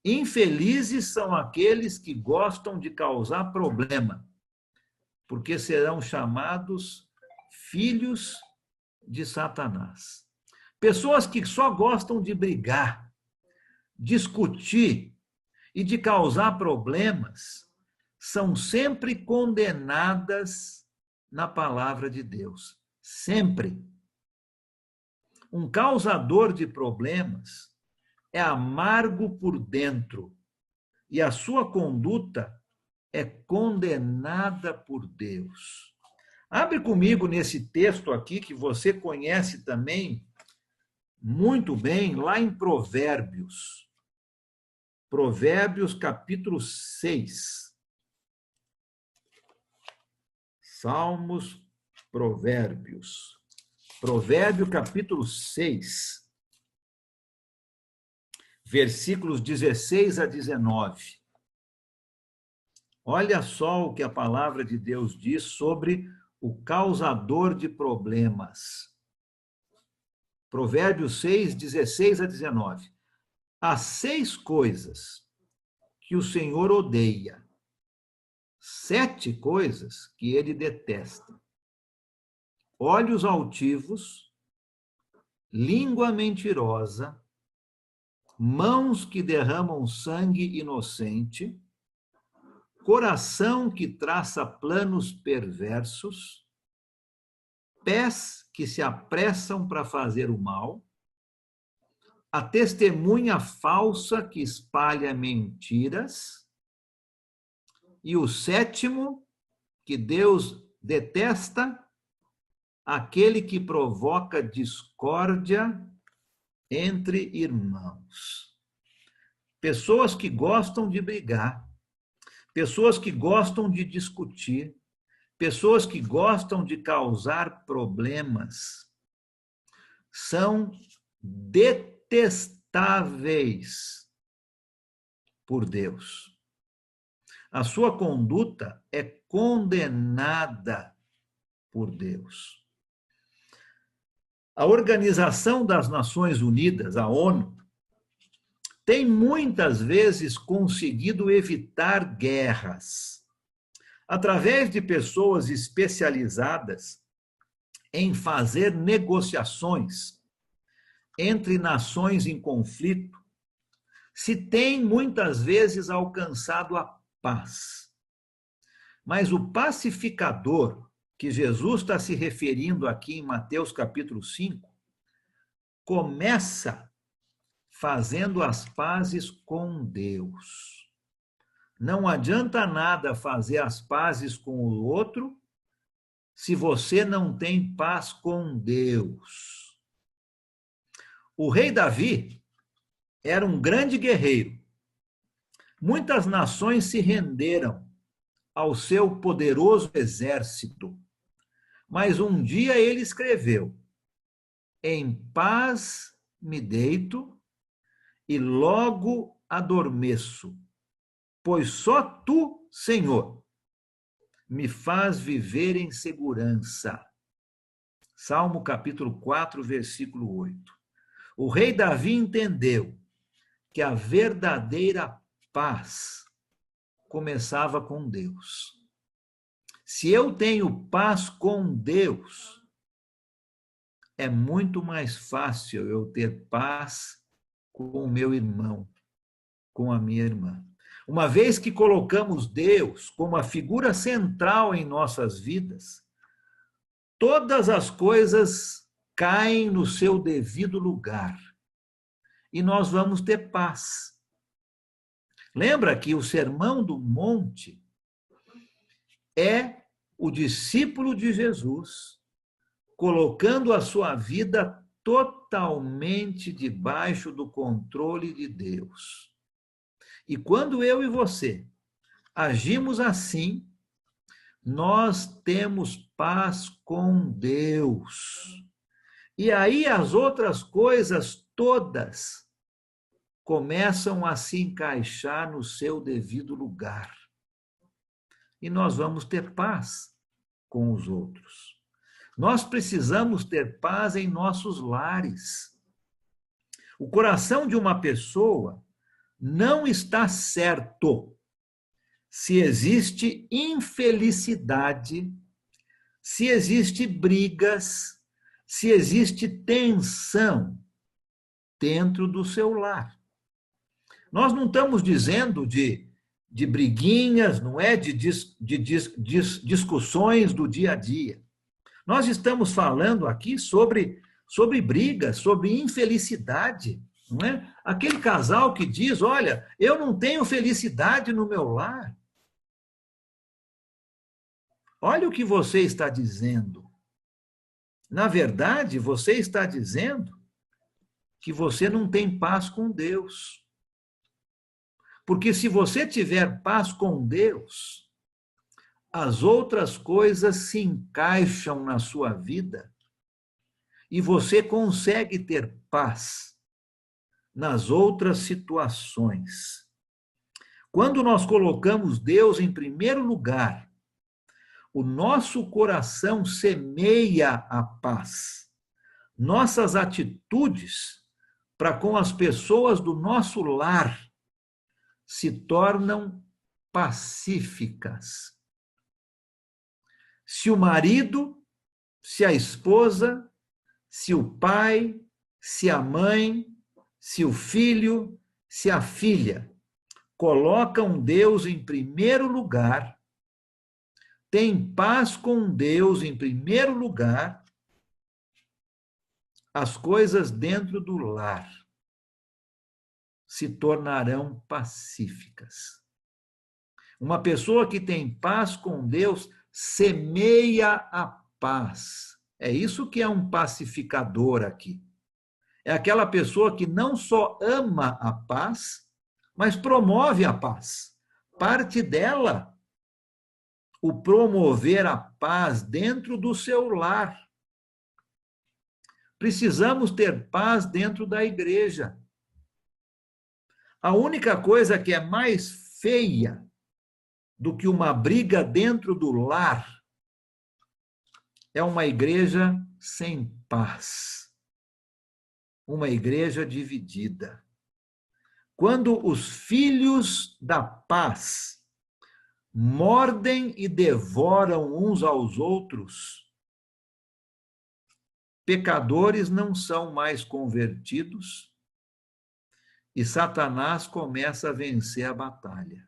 Infelizes são aqueles que gostam de causar problema, porque serão chamados filhos de Satanás. Pessoas que só gostam de brigar, discutir e de causar problemas são sempre condenadas na palavra de Deus. Sempre. Um causador de problemas é amargo por dentro e a sua conduta é condenada por Deus. Abre comigo nesse texto aqui que você conhece também muito bem, lá em Provérbios. Provérbios, capítulo 6. Salmos, Provérbios. Provérbio, capítulo 6, versículos 16 a 19. Olha só o que a palavra de Deus diz sobre o causador de problemas. Provérbios 6, 16 a 19. Há 6 coisas que o Senhor odeia, 7 coisas que ele detesta: olhos altivos, língua mentirosa, mãos que derramam sangue inocente, coração que traça planos perversos, pés que se apressam para fazer o mal, a testemunha falsa que espalha mentiras, e o 7º, que Deus detesta, aquele que provoca discórdia entre irmãos. Pessoas que gostam de brigar, pessoas que gostam de discutir, pessoas que gostam de causar problemas, são detestáveis por Deus. A sua conduta é condenada por Deus. A Organização das Nações Unidas, a ONU, tem muitas vezes conseguido evitar guerras através de pessoas especializadas em fazer negociações entre nações em conflito. Se tem muitas vezes alcançado a paz. Mas o pacificador, que Jesus está se referindo aqui em Mateus capítulo 5, começa fazendo as pazes com Deus. Não adianta nada fazer as pazes com o outro se você não tem paz com Deus. O rei Davi era um grande guerreiro. Muitas nações se renderam ao seu poderoso exército. Mas um dia ele escreveu: em paz me deito e logo adormeço, pois só tu, Senhor, me faz viver em segurança. Salmo capítulo 4, versículo 8. O rei Davi entendeu que a verdadeira paz começava com Deus. Se eu tenho paz com Deus, é muito mais fácil eu ter paz com o meu irmão, com a minha irmã. Uma vez que colocamos Deus como a figura central em nossas vidas, todas as coisas caem no seu devido lugar e nós vamos ter paz. Lembra que o Sermão do Monte é o discípulo de Jesus, colocando a sua vida totalmente debaixo do controle de Deus. E quando eu e você agimos assim, nós temos paz com Deus. E aí as outras coisas todas começam a se encaixar no seu devido lugar. E nós vamos ter paz com os outros. Nós precisamos ter paz em nossos lares. O coração de uma pessoa não está certo se existe infelicidade, se existe brigas, se existe tensão dentro do seu lar. Nós não estamos dizendo de briguinhas, não é? De discussões do dia a dia. Nós estamos falando aqui sobre brigas, sobre infelicidade, não é? Aquele casal que diz, olha, eu não tenho felicidade no meu lar. Olha o que você está dizendo. Na verdade, você está dizendo que você não tem paz com Deus. Porque se você tiver paz com Deus, as outras coisas se encaixam na sua vida e você consegue ter paz nas outras situações. Quando nós colocamos Deus em primeiro lugar, o nosso coração semeia a paz. Nossas atitudes para com as pessoas do nosso lar se tornam pacíficas. Se o marido, se a esposa, se o pai, se a mãe, se o filho, se a filha colocam Deus em primeiro lugar, tem paz com Deus em primeiro lugar, as coisas dentro do lar se tornarão pacíficas. Uma pessoa que tem paz com Deus semeia a paz. É isso que é um pacificador aqui. É aquela pessoa que não só ama a paz, mas promove a paz. Parte dela o promover a paz dentro do seu lar. Precisamos ter paz dentro da igreja. A única coisa que é mais feia do que uma briga dentro do lar é uma igreja sem paz. Uma igreja dividida. Quando os filhos da paz mordem e devoram uns aos outros, pecadores não são mais convertidos e Satanás começa a vencer a batalha.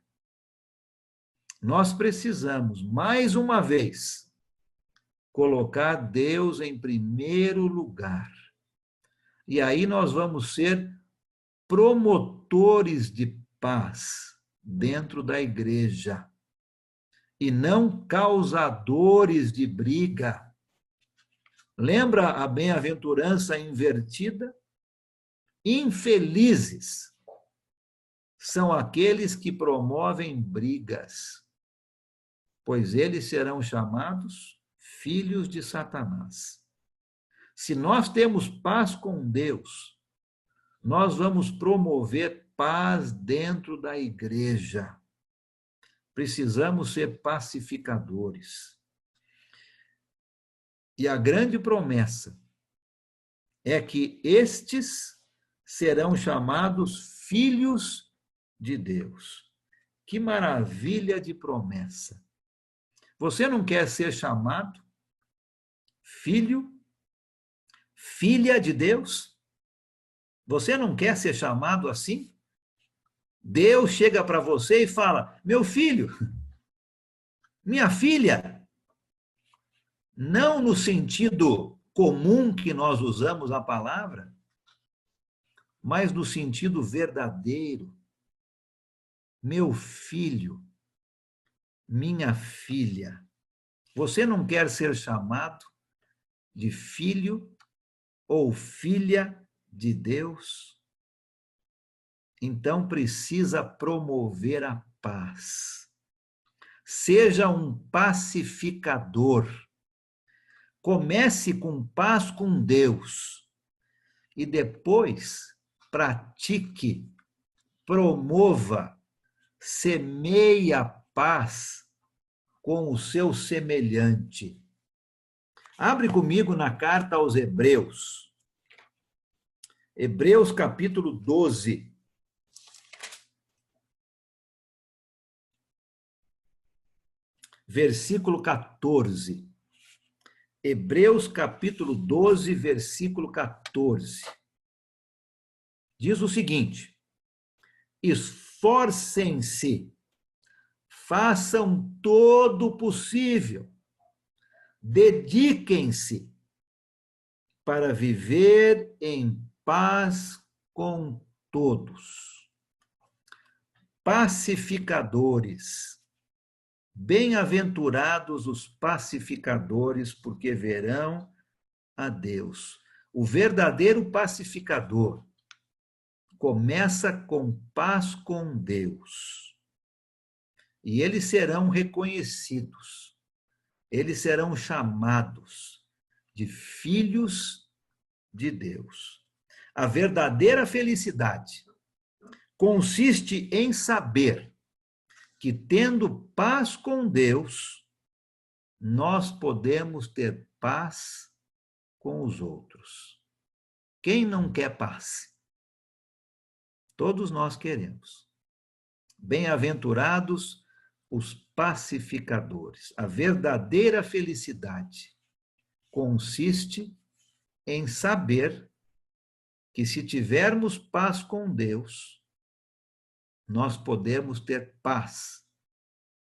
Nós precisamos, mais uma vez, colocar Deus em primeiro lugar. E aí nós vamos ser promotores de paz dentro da igreja e não causadores de briga. Lembra a bem-aventurança invertida? Infelizes são aqueles que promovem brigas, pois eles serão chamados filhos de Satanás. Se nós temos paz com Deus, nós vamos promover paz dentro da igreja. Precisamos ser pacificadores. E a grande promessa é que estes serão chamados filhos de Deus. Que maravilha de promessa! Você não quer ser chamado filho, filha de Deus? Você não quer ser chamado assim? Deus chega para você e fala: meu filho, minha filha, não no sentido comum que nós usamos a palavra, mas no sentido verdadeiro. Meu filho, minha filha, Você não quer ser chamado de filho ou filha de Deus? Então precisa promover a paz. Seja um pacificador. Comece com paz com Deus e depois pratique, promova, semeie a paz com o seu semelhante. Abre comigo na carta aos Hebreus. Hebreus capítulo 12. Versículo 14. Hebreus capítulo 12, versículo 14. Diz o seguinte: esforcem-se, façam todo o possível, dediquem-se para viver em paz com todos. Pacificadores. Bem-aventurados os pacificadores, porque verão a Deus. O verdadeiro pacificador começa com paz com Deus. E eles serão reconhecidos. Eles serão chamados de filhos de Deus. A verdadeira felicidade consiste em saber que, tendo paz com Deus, nós podemos ter paz com os outros. Quem não quer paz? Todos nós queremos. Bem-aventurados os pacificadores. A verdadeira felicidade consiste em saber que, se tivermos paz com Deus, nós podemos ter paz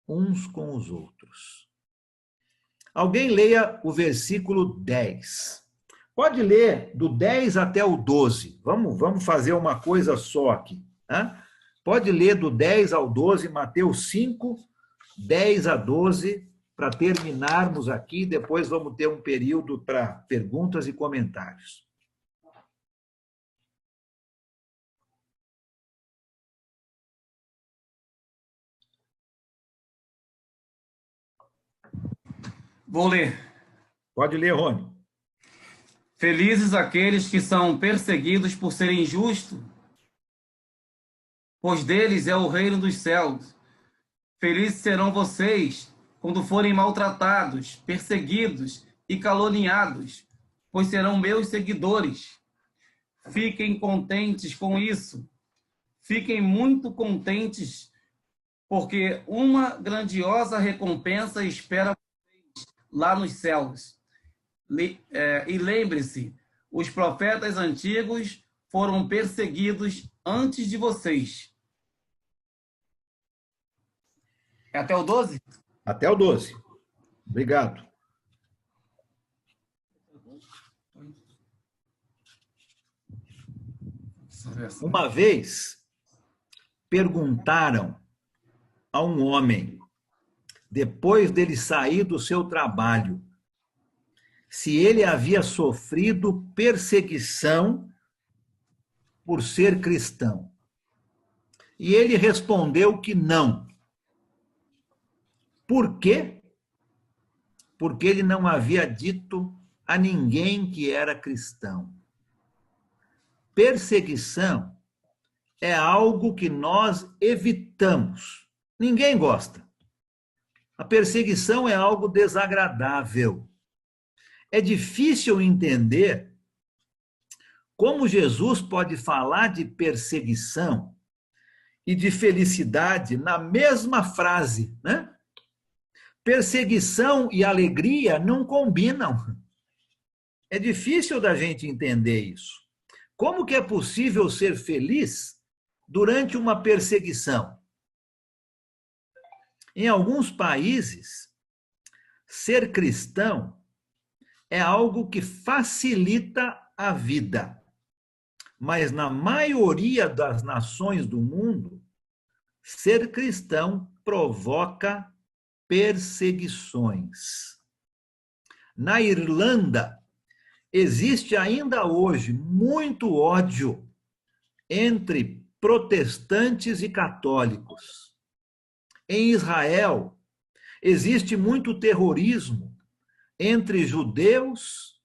uns com os outros. Alguém leia o versículo 10. Pode ler do 10 até o 12. Vamos fazer uma coisa só aqui. Né? Pode ler do 10 ao 12, Mateus 5, 10 a 12, para terminarmos aqui. Depois vamos ter um período para perguntas e comentários. Vou ler. Pode ler, Rony. Felizes aqueles que são perseguidos por serem justos, pois deles é o reino dos céus. Felizes serão vocês quando forem maltratados, perseguidos e caluniados, pois serão meus seguidores. Fiquem contentes com isso. Fiquem muito contentes, porque uma grandiosa recompensa espera lá nos céus. E lembre-se, os profetas antigos foram perseguidos antes de vocês. É até o 12? Até o 12. Obrigado. Uma vez perguntaram a um homem, depois dele sair do seu trabalho, se ele havia sofrido perseguição por ser cristão. E ele respondeu que não. Por quê? Porque ele não havia dito a ninguém que era cristão. Perseguição é algo que nós evitamos. Ninguém gosta. A perseguição é algo desagradável. É difícil entender como Jesus pode falar de perseguição e de felicidade na mesma frase, né? Perseguição e alegria não combinam. É difícil da gente entender isso. Como que é possível ser feliz durante uma perseguição? Em alguns países, ser cristão é algo que facilita a vida. Mas na maioria das nações do mundo, ser cristão provoca perseguições. Na Irlanda, existe ainda hoje muito ódio entre protestantes e católicos. Em Israel, existe muito terrorismo entre judeus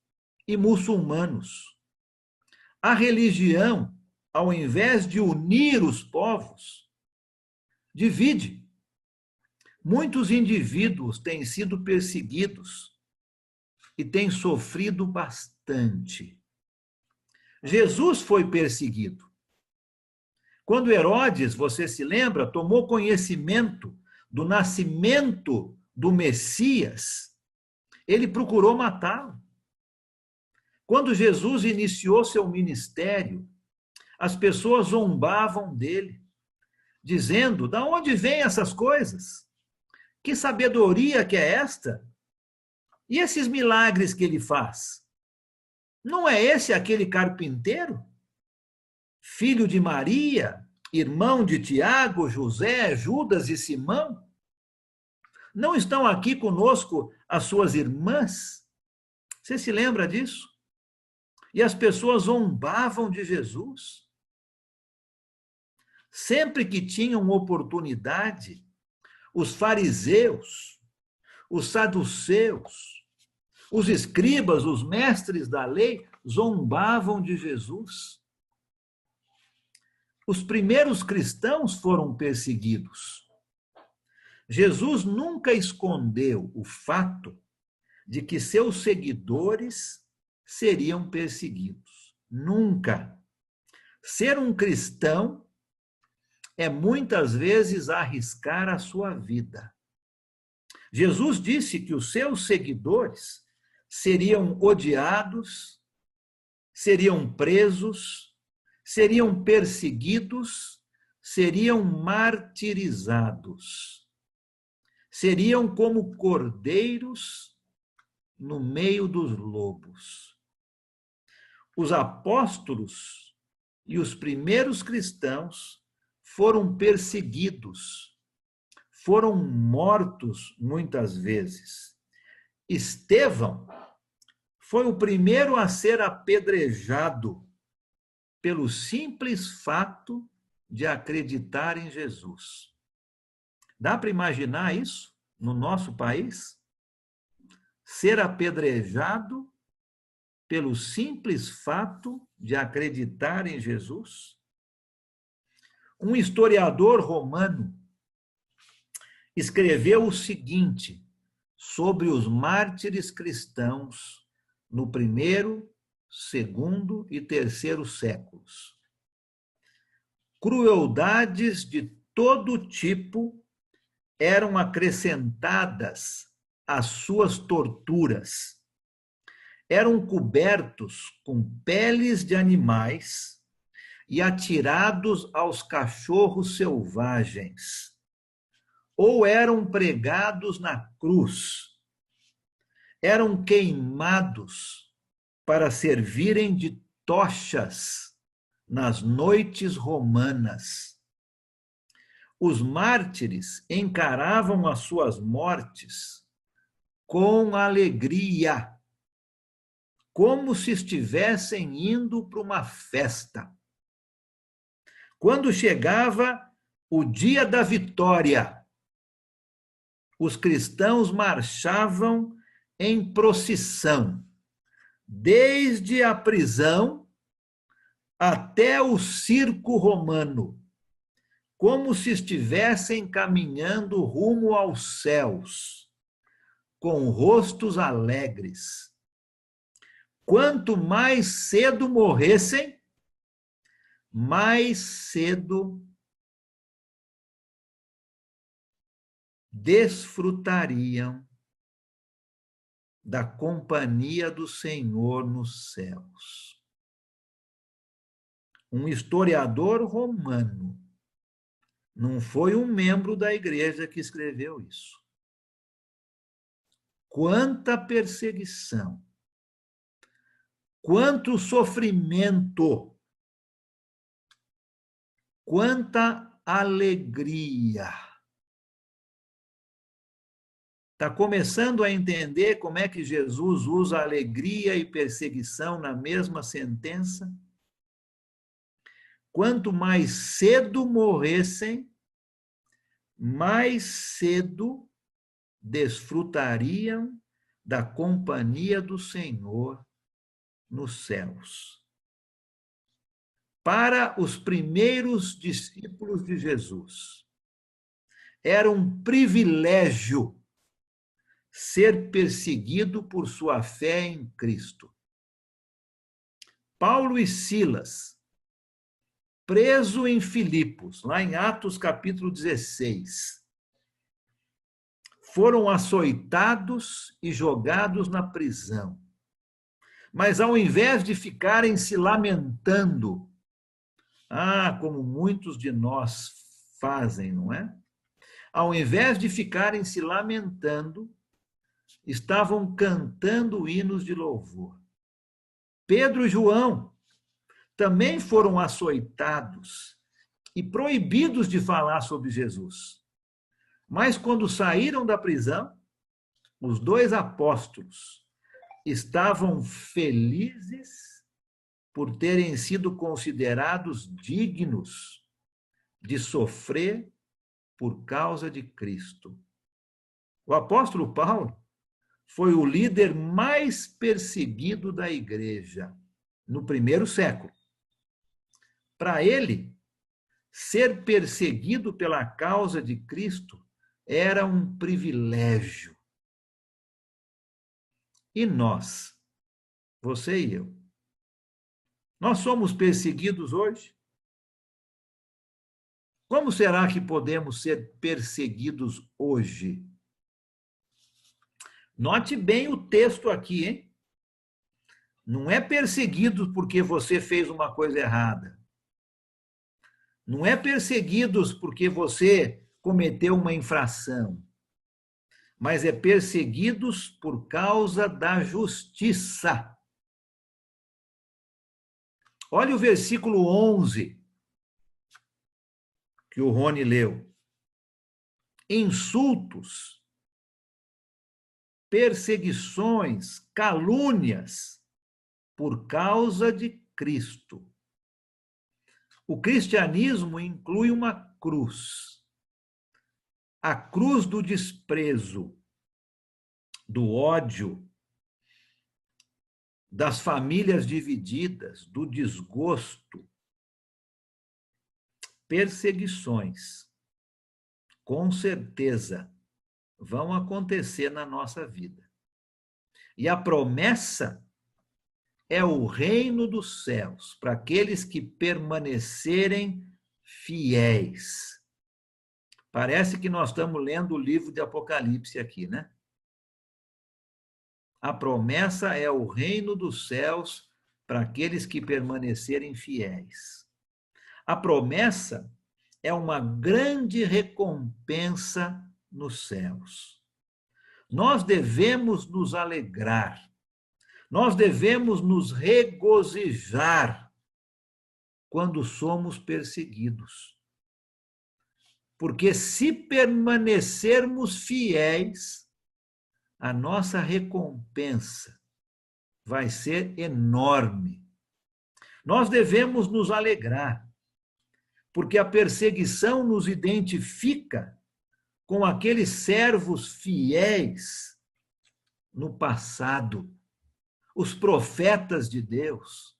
e muçulmanos. A religião, ao invés de unir os povos, divide. Muitos indivíduos têm sido perseguidos e têm sofrido bastante. Jesus foi perseguido. Quando Herodes, você se lembra, tomou conhecimento do nascimento do Messias, ele procurou matá-lo. Quando Jesus iniciou seu ministério, as pessoas zombavam dele, dizendo: "Da onde vêm essas coisas? Que sabedoria que é esta? E esses milagres que ele faz? Não é esse aquele carpinteiro? Filho de Maria, irmão de Tiago, José, Judas e Simão? Não estão aqui conosco as suas irmãs?" Você se lembra disso? E as pessoas zombavam de Jesus. Sempre que tinham oportunidade, os fariseus, os saduceus, os escribas, os mestres da lei, zombavam de Jesus. Os primeiros cristãos foram perseguidos. Jesus nunca escondeu o fato de que seus seguidores seriam perseguidos. Nunca. Ser um cristão é muitas vezes arriscar a sua vida. Jesus disse que os seus seguidores seriam odiados, seriam presos, seriam perseguidos, seriam martirizados. Seriam como cordeiros no meio dos lobos. Os apóstolos e os primeiros cristãos foram perseguidos, foram mortos muitas vezes. Estevão foi o primeiro a ser apedrejado pelo simples fato de acreditar em Jesus. Dá para imaginar isso no nosso país? Ser apedrejado pelo simples fato de acreditar em Jesus? Um historiador romano escreveu o seguinte sobre os mártires cristãos no primeiro, segundo e terceiro séculos: crueldades de todo tipo eram acrescentadas às suas torturas. Eram cobertos com peles de animais e atirados aos cachorros selvagens, ou eram pregados na cruz, eram queimados para servirem de tochas nas noites romanas. Os mártires encaravam as suas mortes com alegria, como se estivessem indo para uma festa. Quando chegava o dia da vitória, os cristãos marchavam em procissão, desde a prisão até o circo romano, como se estivessem caminhando rumo aos céus, com rostos alegres. Quanto mais cedo morressem, mais cedo desfrutariam da companhia do Senhor nos céus. Um historiador romano, não foi um membro da igreja que escreveu isso. Quanta perseguição, quanto sofrimento, quanta alegria. Está começando a entender como é que Jesus usa alegria e perseguição na mesma sentença? Quanto mais cedo morressem, mais cedo desfrutariam da companhia do Senhor nos céus. Para os primeiros discípulos de Jesus, era um privilégio ser perseguido por sua fé em Cristo. Paulo e Silas, preso em Filipos, lá em Atos capítulo 16, foram açoitados e jogados na prisão. Mas ao invés de ficarem se lamentando, como muitos de nós fazem, não é? Ao invés de ficarem se lamentando, estavam cantando hinos de louvor. Pedro e João também foram açoitados e proibidos de falar sobre Jesus. Mas quando saíram da prisão, os dois apóstolos estavam felizes por terem sido considerados dignos de sofrer por causa de Cristo. O apóstolo Paulo foi o líder mais perseguido da igreja no primeiro século. Para ele, ser perseguido pela causa de Cristo era um privilégio. E nós, você e eu, nós somos perseguidos hoje? Como será que podemos ser perseguidos hoje? Note bem o texto aqui, hein? Não é perseguidos porque você fez uma coisa errada. Não é perseguidos porque você cometeu uma infração. Mas é perseguidos por causa da justiça. Olha o versículo 11, que o Rony leu. Insultos, perseguições, calúnias, por causa de Cristo. O cristianismo inclui uma cruz. A cruz do desprezo, do ódio, das famílias divididas, do desgosto, perseguições, com certeza, vão acontecer na nossa vida. E a promessa é o reino dos céus para aqueles que permanecerem fiéis. Parece que nós estamos lendo o livro de Apocalipse aqui, né? A promessa é o reino dos céus para aqueles que permanecerem fiéis. A promessa é uma grande recompensa nos céus. Nós devemos nos alegrar, nós devemos nos regozijar quando somos perseguidos. Porque se permanecermos fiéis, a nossa recompensa vai ser enorme. Nós devemos nos alegrar, porque a perseguição nos identifica com aqueles servos fiéis no passado, os profetas de Deus,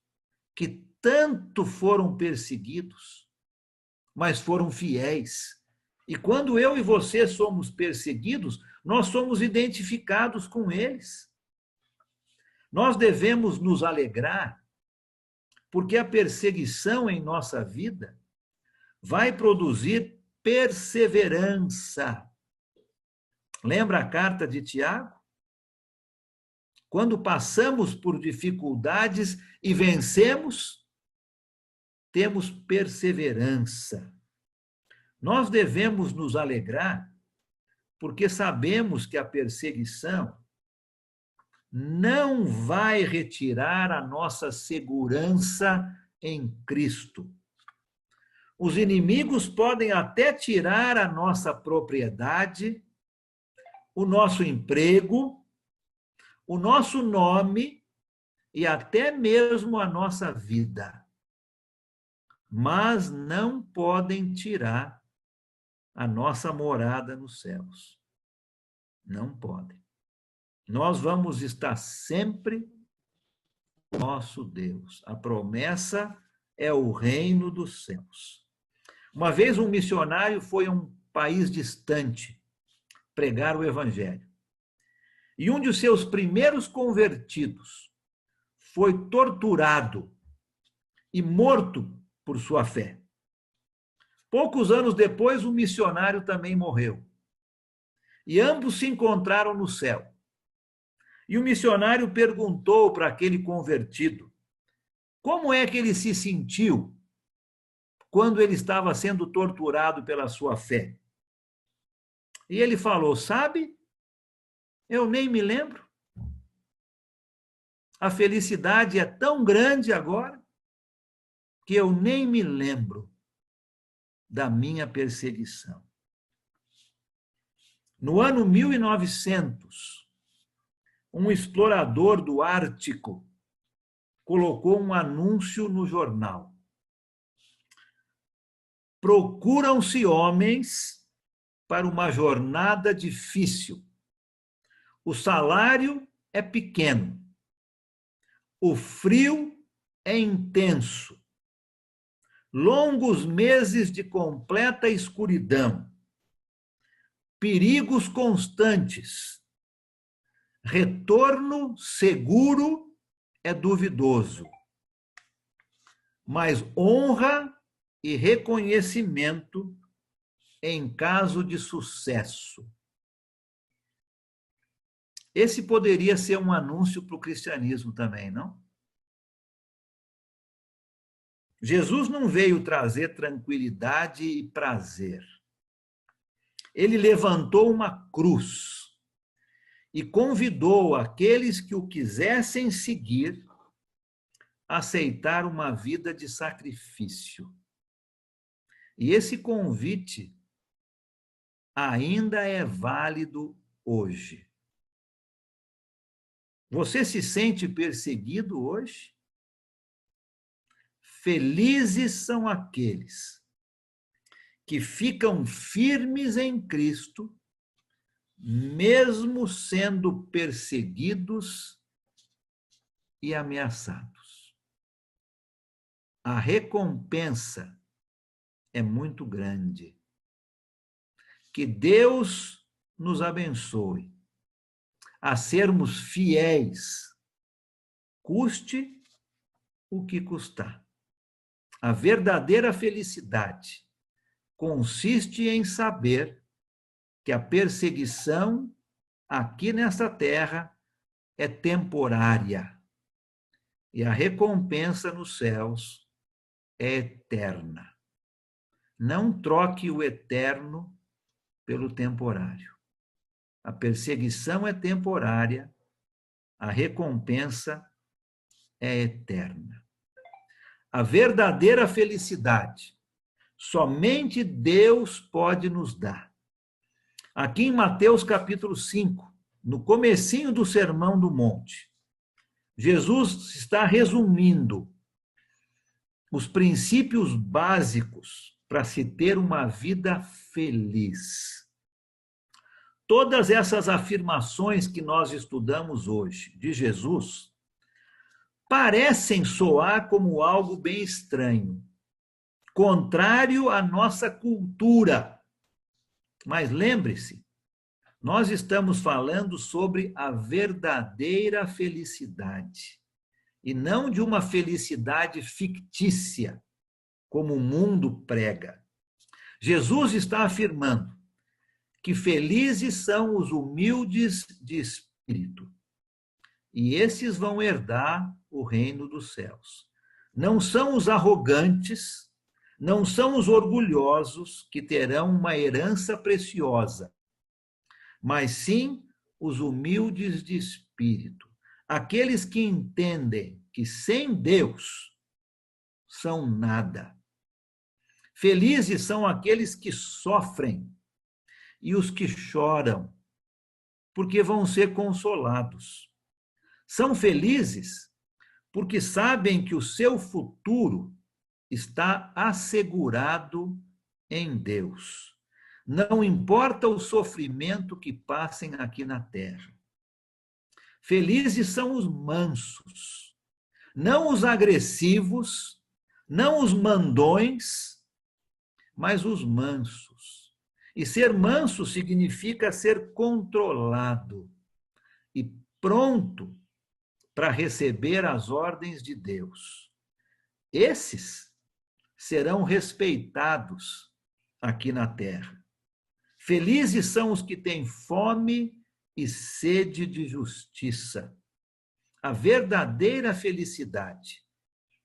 que tanto foram perseguidos, mas foram fiéis. E quando eu e você somos perseguidos, nós somos identificados com eles. Nós devemos nos alegrar, porque a perseguição em nossa vida vai produzir perseverança. Lembra a carta de Tiago? Quando passamos por dificuldades e vencemos, temos perseverança. Nós devemos nos alegrar porque sabemos que a perseguição não vai retirar a nossa segurança em Cristo. Os inimigos podem até tirar a nossa propriedade, o nosso emprego, o nosso nome e até mesmo a nossa vida. Mas não podem tirar a nossa morada nos céus. Não podem. Nós vamos estar sempre com nosso Deus. A promessa é o reino dos céus. Uma vez um missionário foi a um país distante pregar o evangelho. E um de seus primeiros convertidos foi torturado e morto por sua fé. Poucos anos depois, o missionário também morreu. E ambos se encontraram no céu. E o missionário perguntou para aquele convertido como é que ele se sentiu quando ele estava sendo torturado pela sua fé. E ele falou: sabe, eu nem me lembro. A felicidade é tão grande agora que eu nem me lembro da minha perseguição. No ano 1900, um explorador do Ártico colocou um anúncio no jornal. Procuram-se homens para uma jornada difícil. O salário é pequeno. O frio é intenso. Longos meses de completa escuridão. Perigos constantes. Retorno seguro é duvidoso. Mas honra e reconhecimento em caso de sucesso. Esse poderia ser um anúncio para o cristianismo também, não? Jesus não veio trazer tranquilidade e prazer. Ele levantou uma cruz e convidou aqueles que o quisessem seguir a aceitar uma vida de sacrifício. E esse convite ainda é válido hoje. Você se sente perseguido hoje? Felizes são aqueles que ficam firmes em Cristo, mesmo sendo perseguidos e ameaçados. A recompensa é muito grande. Que Deus nos abençoe a sermos fiéis, custe o que custar. A verdadeira felicidade consiste em saber que a perseguição aqui nesta terra é temporária e a recompensa nos céus é eterna. Não troque o eterno pelo temporário. A perseguição é temporária, a recompensa é eterna. A verdadeira felicidade somente Deus pode nos dar. Aqui em Mateus capítulo 5, no comecinho do Sermão do Monte, Jesus está resumindo os princípios básicos para se ter uma vida feliz. Todas essas afirmações que nós estudamos hoje de Jesus parecem soar como algo bem estranho, contrário à nossa cultura. Mas lembre-se, nós estamos falando sobre a verdadeira felicidade, e não de uma felicidade fictícia, como o mundo prega. Jesus está afirmando que felizes são os humildes de espírito, e esses vão herdar o reino dos céus. Não são os arrogantes, não são os orgulhosos que terão uma herança preciosa, mas sim os humildes de espírito, aqueles que entendem que sem Deus são nada. Felizes são aqueles que sofrem e os que choram, porque vão ser consolados. São felizes porque sabem que o seu futuro está assegurado em Deus. Não importa o sofrimento que passem aqui na terra. Felizes são os mansos, não os agressivos, não os mandões, mas os mansos. E ser manso significa ser controlado e pronto para receber as ordens de Deus. Esses serão respeitados aqui na terra. Felizes são os que têm fome e sede de justiça. A verdadeira felicidade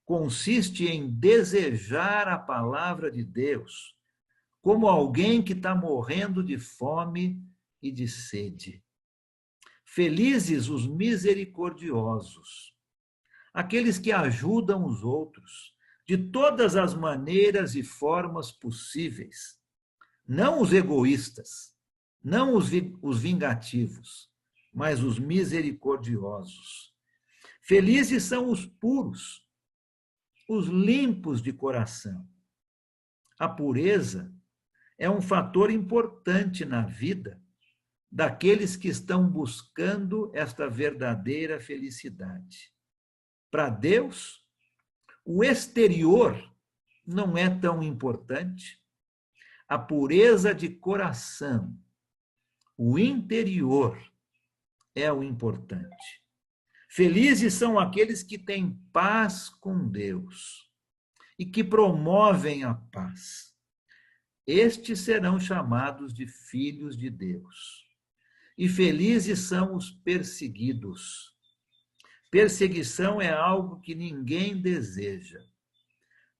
consiste em desejar a palavra de Deus como alguém que está morrendo de fome e de sede. Felizes os misericordiosos, aqueles que ajudam os outros de todas as maneiras e formas possíveis. Não os egoístas, não os vingativos, mas os misericordiosos. Felizes são os puros, os limpos de coração. A pureza é um fator importante na vida daqueles que estão buscando esta verdadeira felicidade. Para Deus, o exterior não é tão importante. A pureza de coração, o interior, é o importante. Felizes são aqueles que têm paz com Deus e que promovem a paz. Estes serão chamados de filhos de Deus. E felizes são os perseguidos. Perseguição é algo que ninguém deseja.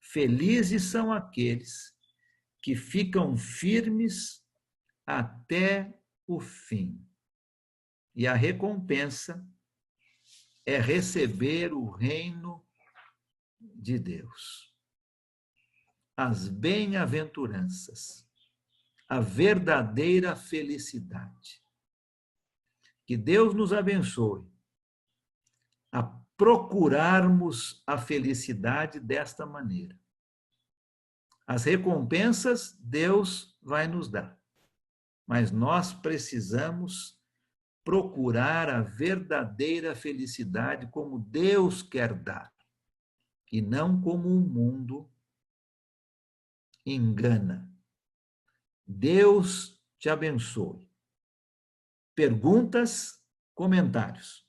Felizes são aqueles que ficam firmes até o fim. E a recompensa é receber o reino de Deus. As bem-aventuranças, a verdadeira felicidade. Que Deus nos abençoe a procurarmos a felicidade desta maneira. As recompensas Deus vai nos dar, mas nós precisamos procurar a verdadeira felicidade como Deus quer dar, e não como o mundo engana. Deus te abençoe. Perguntas, comentários.